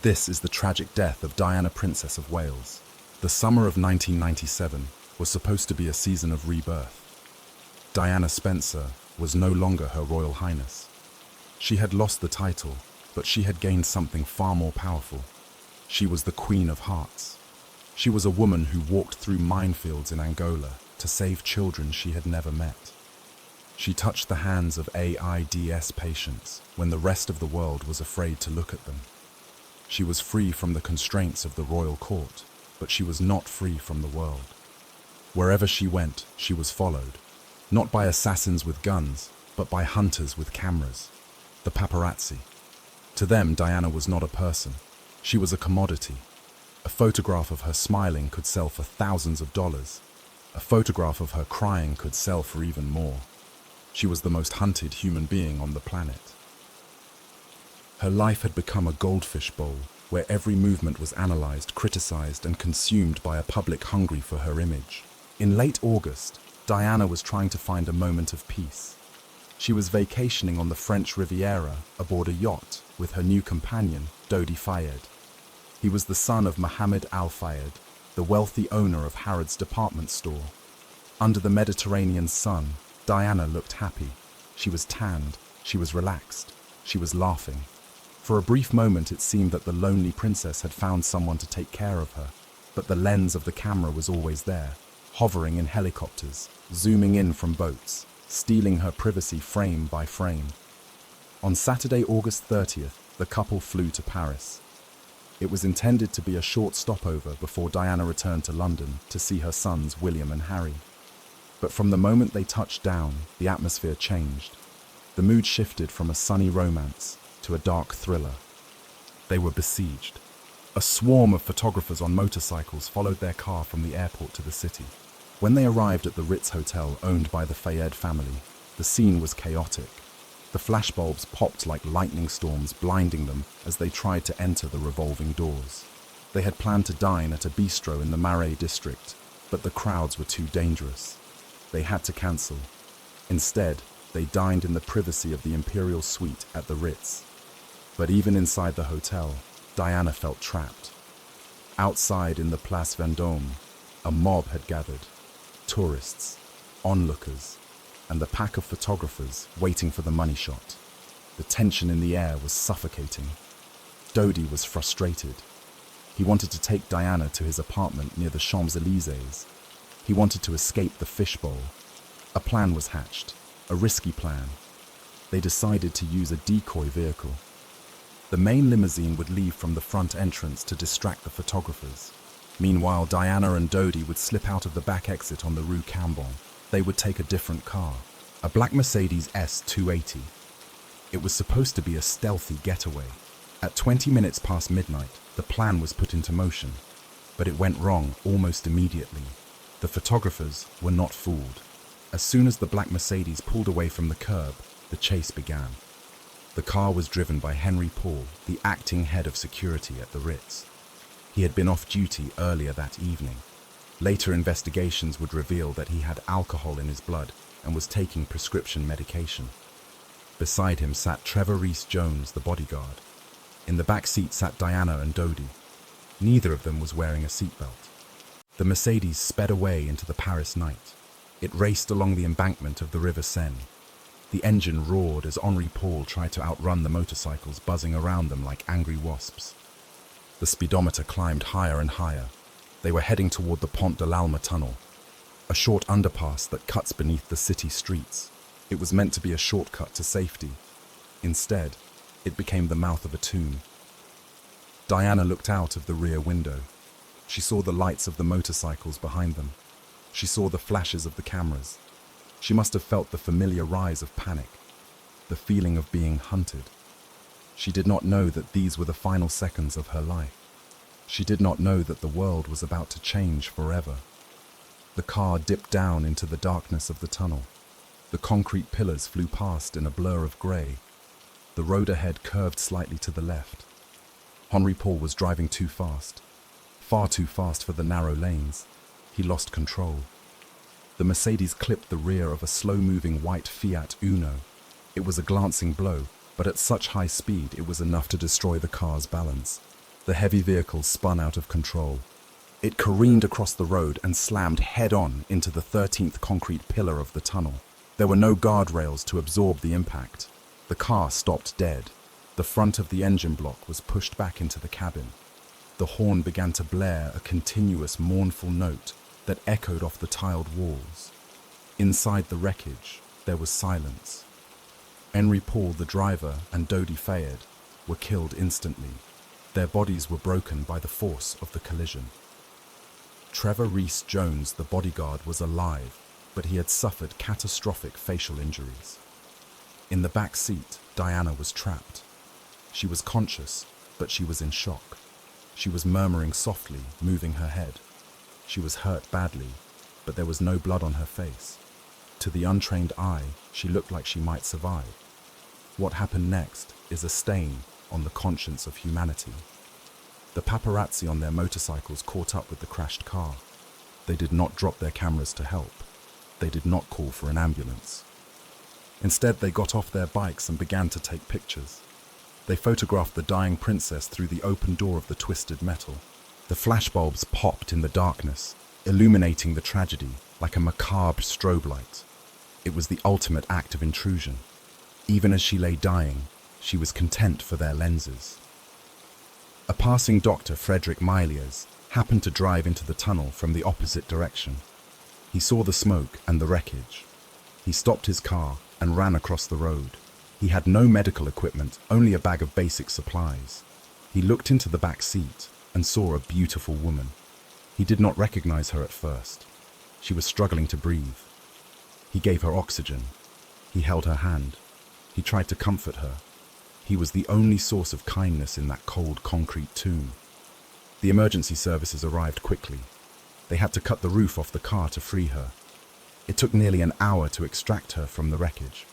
This is the tragic death of Diana, Princess of Wales. The summer of 1997 was supposed to be a season of rebirth. Diana Spencer was no longer Her Royal Highness. She had lost the title, but she had gained something far more powerful. She was the Queen of Hearts. She was a woman who walked through minefields in Angola to save children she had never met. She touched the hands of AIDS patients when the rest of the world was afraid to look at them. She was free from the constraints of the royal court, but she was not free from the world. Wherever she went, she was followed, not by assassins with guns, but by hunters with cameras, the paparazzi. To them, Diana was not a person. She was a commodity. A photograph of her smiling could sell for thousands of dollars. A photograph of her crying could sell for even more. She was the most hunted human being on the planet. Her life had become a goldfish bowl, where every movement was analyzed, criticized, and consumed by a public hungry for her image. In late August, Diana was trying to find a moment of peace. She was vacationing on the French Riviera aboard a yacht with her new companion, Dodi Fayed. He was the son of Mohammed Al-Fayed, the wealthy owner of Harrods department store. Under the Mediterranean sun, Diana looked happy. She was tanned, she was relaxed, she was laughing. For a brief moment it seemed that the lonely princess had found someone to take care of her, but the lens of the camera was always there, hovering in helicopters, zooming in from boats, stealing her privacy frame by frame. On Saturday, August 30th, the couple flew to Paris. It was intended to be a short stopover before Diana returned to London to see her sons William and Harry. But from the moment they touched down, the atmosphere changed. The mood shifted from a sunny romance to a dark thriller. They were besieged. A swarm of photographers on motorcycles followed their car from the airport to the city. When they arrived at the Ritz Hotel owned by the Fayed family, the scene was chaotic. The flashbulbs popped like lightning storms, blinding them as they tried to enter the revolving doors. They had planned to dine at a bistro in the Marais district, but the crowds were too dangerous. They had to cancel. Instead, they dined in the privacy of the imperial suite at the Ritz. But even inside the hotel, Diana felt trapped. Outside in the Place Vendôme, a mob had gathered. Tourists, onlookers, and the pack of photographers waiting for the money shot. The tension in the air was suffocating. Dodi was frustrated. He wanted to take Diana to his apartment near the Champs-Élysées. He wanted to escape the fishbowl. A plan was hatched, a risky plan. They decided to use a decoy vehicle. The main limousine would leave from the front entrance to distract the photographers. Meanwhile, Diana and Dodi would slip out of the back exit on the Rue Cambon. They would take a different car, a black Mercedes S280. It was supposed to be a stealthy getaway. At 20 minutes past midnight, the plan was put into motion, but it went wrong almost immediately. The photographers were not fooled. As soon as the black Mercedes pulled away from the curb, the chase began. The car was driven by Henry Paul, the acting head of security at the Ritz. He had been off duty earlier that evening. Later investigations would reveal that he had alcohol in his blood and was taking prescription medication. Beside him sat Trevor Rees-Jones, the bodyguard. In the back seat sat Diana and Dodi. Neither of them was wearing a seatbelt. The Mercedes sped away into the Paris night. It raced along the embankment of the River Seine. The engine roared as Henri Paul tried to outrun the motorcycles buzzing around them like angry wasps. The speedometer climbed higher and higher. They were heading toward the Pont de l'Alma tunnel, a short underpass that cuts beneath the city streets. It was meant to be a shortcut to safety. Instead, it became the mouth of a tomb. Diana looked out of the rear window. She saw the lights of the motorcycles behind them. She saw the flashes of the cameras. She must have felt the familiar rise of panic, the feeling of being hunted. She did not know that these were the final seconds of her life. She did not know that the world was about to change forever. The car dipped down into the darkness of the tunnel. The concrete pillars flew past in a blur of grey. The road ahead curved slightly to the left. Henri Paul was driving too fast, far too fast for the narrow lanes. He lost control. The Mercedes clipped the rear of a slow-moving white Fiat Uno. It was a glancing blow, but at such high speed it was enough to destroy the car's balance. The heavy vehicle spun out of control. It careened across the road and slammed head-on into the 13th concrete pillar of the tunnel. There were no guardrails to absorb the impact. The car stopped dead. The front of the engine block was pushed back into the cabin. The horn began to blare a continuous mournful note that echoed off the tiled walls. Inside the wreckage, there was silence. Henri Paul, the driver, and Dodi Fayed were killed instantly. Their bodies were broken by the force of the collision. Trevor Rees-Jones, the bodyguard, was alive, but he had suffered catastrophic facial injuries. In the back seat, Diana was trapped. She was conscious, but she was in shock. She was murmuring softly, moving her head. She was hurt badly, but there was no blood on her face. To the untrained eye, she looked like she might survive. What happened next is a stain on the conscience of humanity. The paparazzi on their motorcycles caught up with the crashed car. They did not drop their cameras to help. They did not call for an ambulance. Instead, they got off their bikes and began to take pictures. They photographed the dying princess through the open door of the twisted metal. The flashbulbs popped in the darkness, illuminating the tragedy like a macabre strobe light. It was the ultimate act of intrusion. Even as she lay dying, she was content for their lenses. A passing doctor, Frederick Myliers, happened to drive into the tunnel from the opposite direction. He saw the smoke and the wreckage. He stopped his car and ran across the road. He had no medical equipment, only a bag of basic supplies. He looked into the back seat and saw a beautiful woman. He did not recognize her at first. She was struggling to breathe. He gave her oxygen. He held her hand. He tried to comfort her. He was the only source of kindness in that cold concrete tomb. The emergency services arrived quickly. They had to cut the roof off the car to free her. It took nearly an hour to extract her from the wreckage.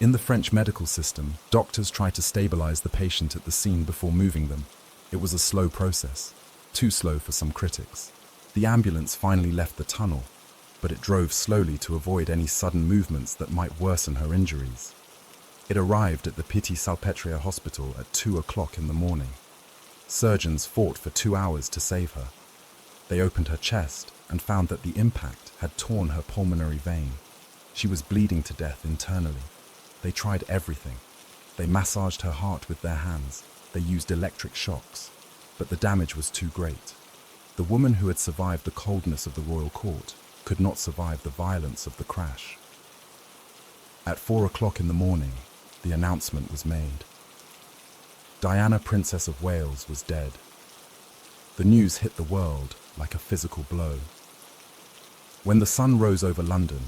In the French medical system, doctors tried to stabilize the patient at the scene before moving them. It was a slow process, too slow for some critics. The ambulance finally left the tunnel, but it drove slowly to avoid any sudden movements that might worsen her injuries. It arrived at the Piti-Salpêtrière hospital at 2 o'clock in the morning. Surgeons fought for 2 hours to save her. They opened her chest and found that the impact had torn her pulmonary vein. She was bleeding to death internally. They tried everything. They massaged her heart with their hands. They used electric shocks. But the damage was too great. The woman who had survived the coldness of the royal court could not survive the violence of the crash. At 4 o'clock in the morning, the announcement was made. Diana, Princess of Wales, was dead. The news hit the world like a physical blow. When the sun rose over London,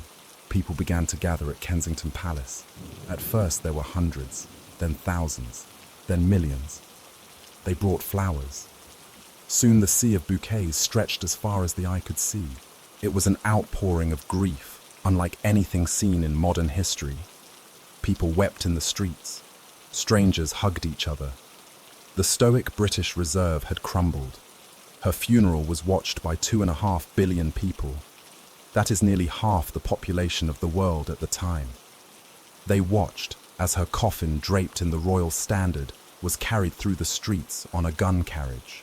people began to gather at Kensington Palace. At first there were hundreds, then thousands, then millions. They brought flowers. Soon the sea of bouquets stretched as far as the eye could see. It was an outpouring of grief, unlike anything seen in modern history. People wept in the streets. Strangers hugged each other. The stoic British Reserve had crumbled. Her funeral was watched by 2.5 billion people. That is nearly half the population of the world at the time. They watched as her coffin, draped in the royal standard, was carried through the streets on a gun carriage.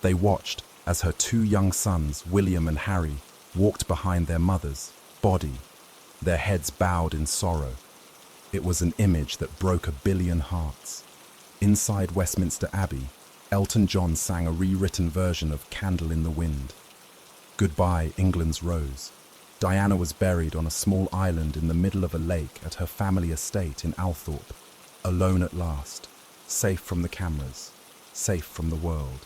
They watched as her 2 young sons, William and Harry, walked behind their mother's body, their heads bowed in sorrow. It was an image that broke 1 billion hearts. Inside Westminster Abbey, Elton John sang a rewritten version of Candle in the Wind. Goodbye, England's Rose. Diana was buried on a small island in the middle of a lake at her family estate in Althorpe, alone at last, safe from the cameras, safe from the world.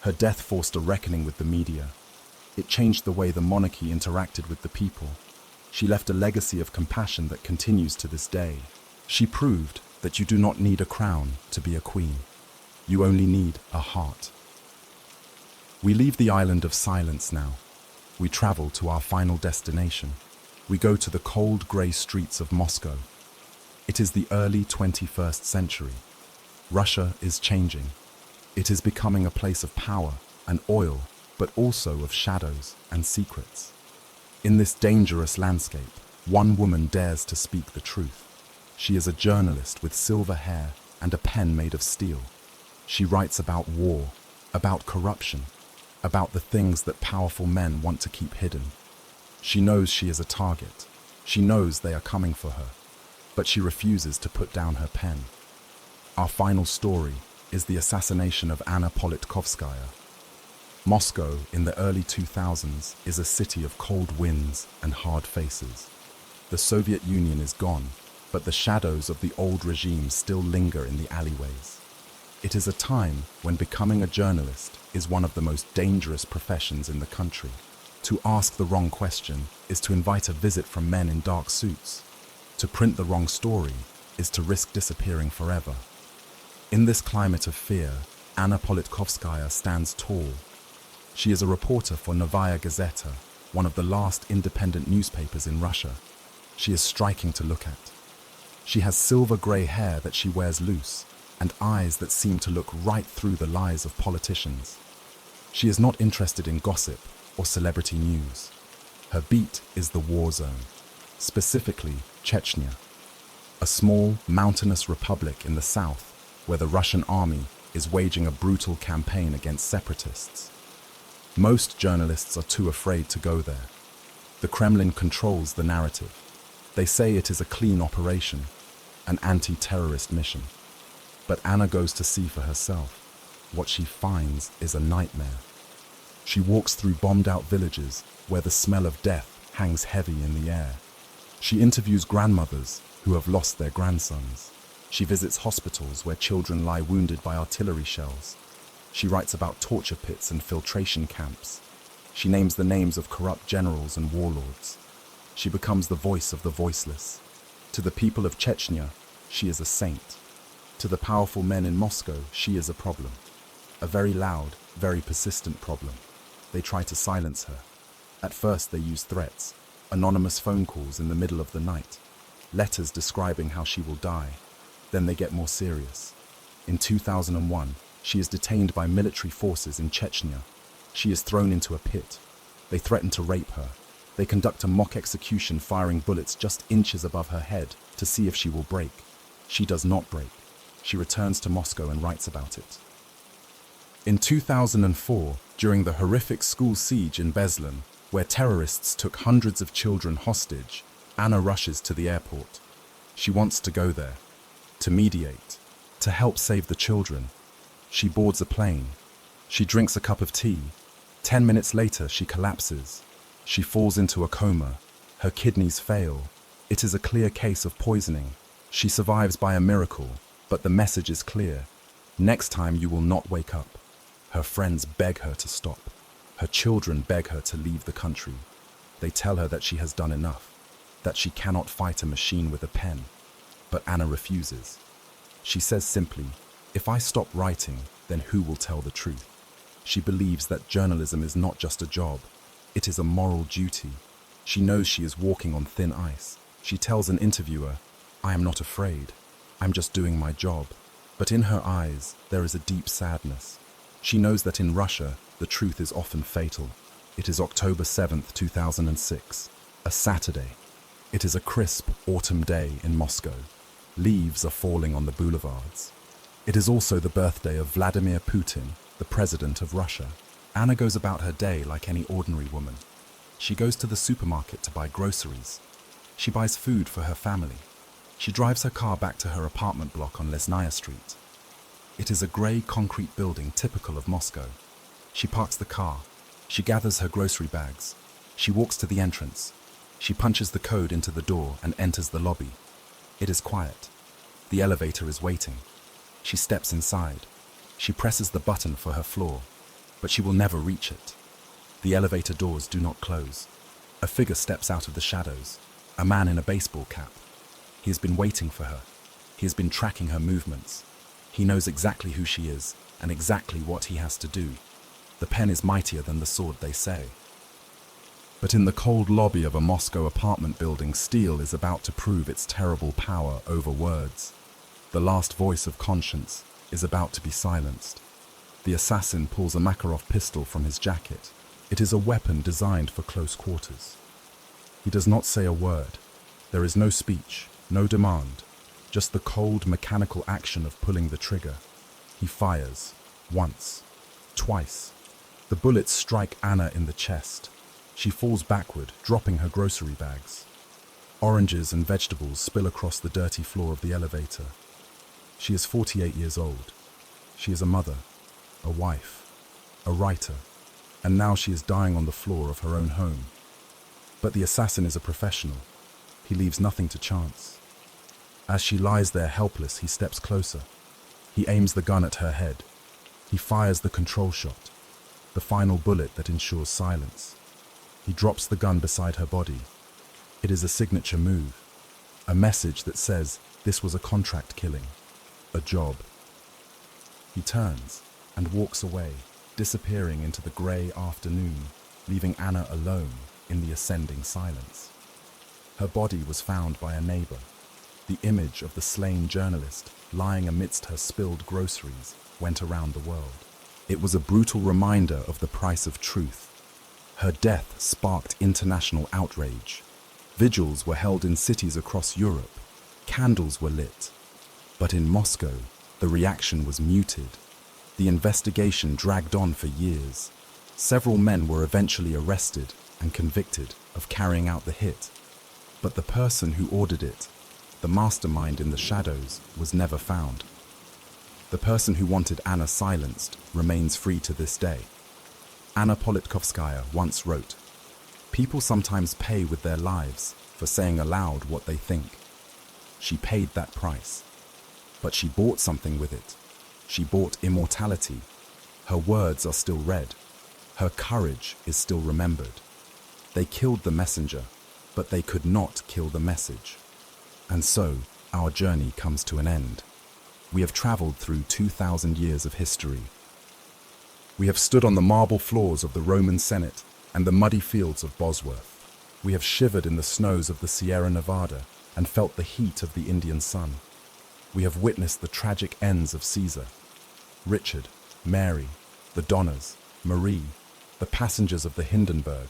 Her death forced a reckoning with the media. It changed the way the monarchy interacted with the people. She left a legacy of compassion that continues to this day. She proved that you do not need a crown to be a queen. You only need a heart. We leave the island of silence now. We travel to our final destination. We go to the cold grey streets of Moscow. It is the early 21st century. Russia is changing. It is becoming a place of power and oil, but also of shadows and secrets. In this dangerous landscape, one woman dares to speak the truth. She is a journalist with silver hair and a pen made of steel. She writes about war, about corruption, about the things that powerful men want to keep hidden. She knows she is a target. She knows they are coming for her, but she refuses to put down her pen. Our final story is the assassination of Anna Politkovskaya. Moscow in the early 2000s is a city of cold winds and hard faces. The Soviet Union is gone, but the shadows of the old regime still linger in the alleyways. It is a time when becoming a journalist is one of the most dangerous professions in the country. To ask the wrong question is to invite a visit from men in dark suits. To print the wrong story is to risk disappearing forever. In this climate of fear, Anna Politkovskaya stands tall. She is a reporter for Novaya Gazeta, one of the last independent newspapers in Russia. She is striking to look at. She has silver grey hair that she wears loose, and eyes that seem to look right through the lies of politicians. She is not interested in gossip or celebrity news. Her beat is the war zone, specifically Chechnya, a small, mountainous republic in the south where the Russian army is waging a brutal campaign against separatists. Most journalists are too afraid to go there. The Kremlin controls the narrative. They say it is a clean operation, an anti-terrorist mission. But Anna goes to see for herself. What she finds is a nightmare. She walks through bombed-out villages where the smell of death hangs heavy in the air. She interviews grandmothers who have lost their grandsons. She visits hospitals where children lie wounded by artillery shells. She writes about torture pits and filtration camps. She names the names of corrupt generals and warlords. She becomes the voice of the voiceless. To the people of Chechnya, she is a saint. To the powerful men in Moscow, she is a problem. A very loud, very persistent problem. They try to silence her. At first they use threats, anonymous phone calls in the middle of the night, letters describing how she will die. Then they get more serious. In 2001, she is detained by military forces in Chechnya. She is thrown into a pit. They threaten to rape her. They conduct a mock execution, firing bullets just inches above her head to see if she will break. She does not break. She returns to Moscow and writes about it. In 2004, during the horrific school siege in Beslan, where terrorists took hundreds of children hostage, Anna rushes to the airport. She wants to go there, to mediate, to help save the children. She boards a plane. She drinks a cup of tea. 10 minutes later, she collapses. She falls into a coma. Her kidneys fail. It is a clear case of poisoning. She survives by a miracle, but the message is clear. Next time you will not wake up. Her friends beg her to stop. Her children beg her to leave the country. They tell her that she has done enough, that she cannot fight a machine with a pen. But Anna refuses. She says simply, "If I stop writing, then who will tell the truth?" She believes that journalism is not just a job, it is a moral duty. She knows she is walking on thin ice. She tells an interviewer, "I am not afraid. I'm just doing my job." But in her eyes, there is a deep sadness. She knows that in Russia, the truth is often fatal. It is October 7th, 2006, a Saturday. It is a crisp autumn day in Moscow. Leaves are falling on the boulevards. It is also the birthday of Vladimir Putin, the president of Russia. Anna goes about her day like any ordinary woman. She goes to the supermarket to buy groceries. She buys food for her family. She drives her car back to her apartment block on Lesnaya Street. It is a grey concrete building typical of Moscow. She parks the car. She gathers her grocery bags. She walks to the entrance. She punches the code into the door and enters the lobby. It is quiet. The elevator is waiting. She steps inside. She presses the button for her floor, but she will never reach it. The elevator doors do not close. A figure steps out of the shadows, a man in a baseball cap. He has been waiting for her. He has been tracking her movements. He knows exactly who she is and exactly what he has to do. The pen is mightier than the sword, they say. But in the cold lobby of a Moscow apartment building, steel is about to prove its terrible power over words. The last voice of conscience is about to be silenced. The assassin pulls a Makarov pistol from his jacket. It is a weapon designed for close quarters. He does not say a word. There is no speech, no demand, just the cold mechanical action of pulling the trigger. He fires, once, twice. The bullets strike Anna in the chest. She falls backward, dropping her grocery bags. Oranges and vegetables spill across the dirty floor of the elevator. She is 48 years old. She is a mother, a wife, a writer, and now she is dying on the floor of her own home. But the assassin is a professional. He leaves nothing to chance. As she lies there helpless, he steps closer. He aims the gun at her head. He fires the control shot, the final bullet that ensures silence. He drops the gun beside her body. It is a signature move, a message that says this was a contract killing, a job. He turns and walks away, disappearing into the grey afternoon, leaving Anna alone in the ascending silence. Her body was found by a neighbor. The image of the slain journalist lying amidst her spilled groceries went around the world. It was a brutal reminder of the price of truth. Her death sparked international outrage. Vigils were held in cities across Europe. Candles were lit. But in Moscow, the reaction was muted. The investigation dragged on for years. Several men were eventually arrested and convicted of carrying out the hit. But the person who ordered it, the mastermind in the shadows, was never found. The person who wanted Anna silenced remains free to this day. Anna Politkovskaya once wrote, "People sometimes pay with their lives for saying aloud what they think." She paid that price. But she bought something with it. She bought immortality. Her words are still read. Her courage is still remembered. They killed the messenger, but they could not kill the message. And so, our journey comes to an end. We have traveled through 2,000 years of history. We have stood on the marble floors of the Roman Senate and the muddy fields of Bosworth. We have shivered in the snows of the Sierra Nevada and felt the heat of the Indian sun. We have witnessed the tragic ends of Caesar, Richard, Mary, the Donners, Marie, the passengers of the Hindenburg,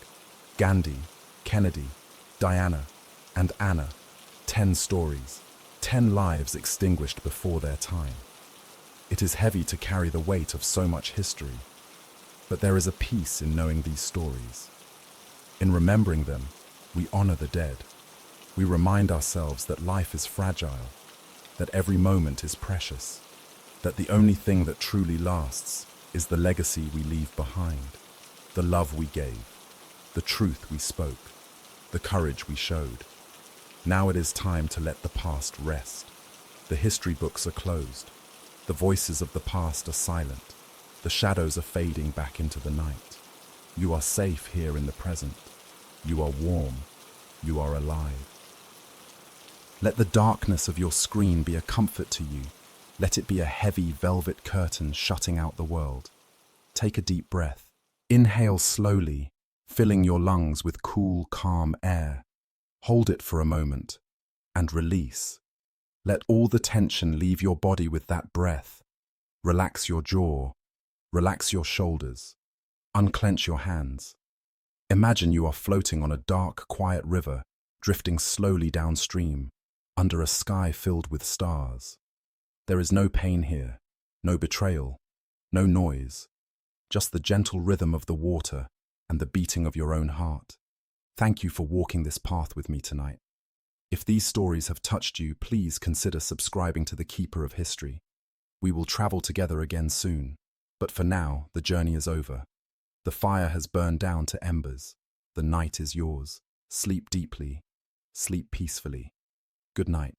Gandhi, Kennedy, Diana, and Anna. 10 stories, 10 lives extinguished before their time. It is heavy to carry the weight of so much history, but there is a peace in knowing these stories. In remembering them, we honor the dead. We remind ourselves that life is fragile, that every moment is precious, that the only thing that truly lasts is the legacy we leave behind, the love we gave, the truth we spoke, the courage we showed. Now it is time to let the past rest. The history books are closed. The voices of the past are silent. The shadows are fading back into the night. You are safe here in the present. You are warm. You are alive. Let the darkness of your screen be a comfort to you. Let it be a heavy velvet curtain shutting out the world. Take a deep breath. Inhale slowly, filling your lungs with cool, calm air. Hold it for a moment and release. Let all the tension leave your body with that breath. Relax your jaw. Relax your shoulders. Unclench your hands. Imagine you are floating on a dark, quiet river, drifting slowly downstream, under a sky filled with stars. There is no pain here, no betrayal, no noise, just the gentle rhythm of the water and the beating of your own heart. Thank you for walking this path with me tonight. If these stories have touched you, please consider subscribing to the Keeper of History. We will travel together again soon, but for now, the journey is over. The fire has burned down to embers. The night is yours. Sleep deeply. Sleep peacefully. Good night.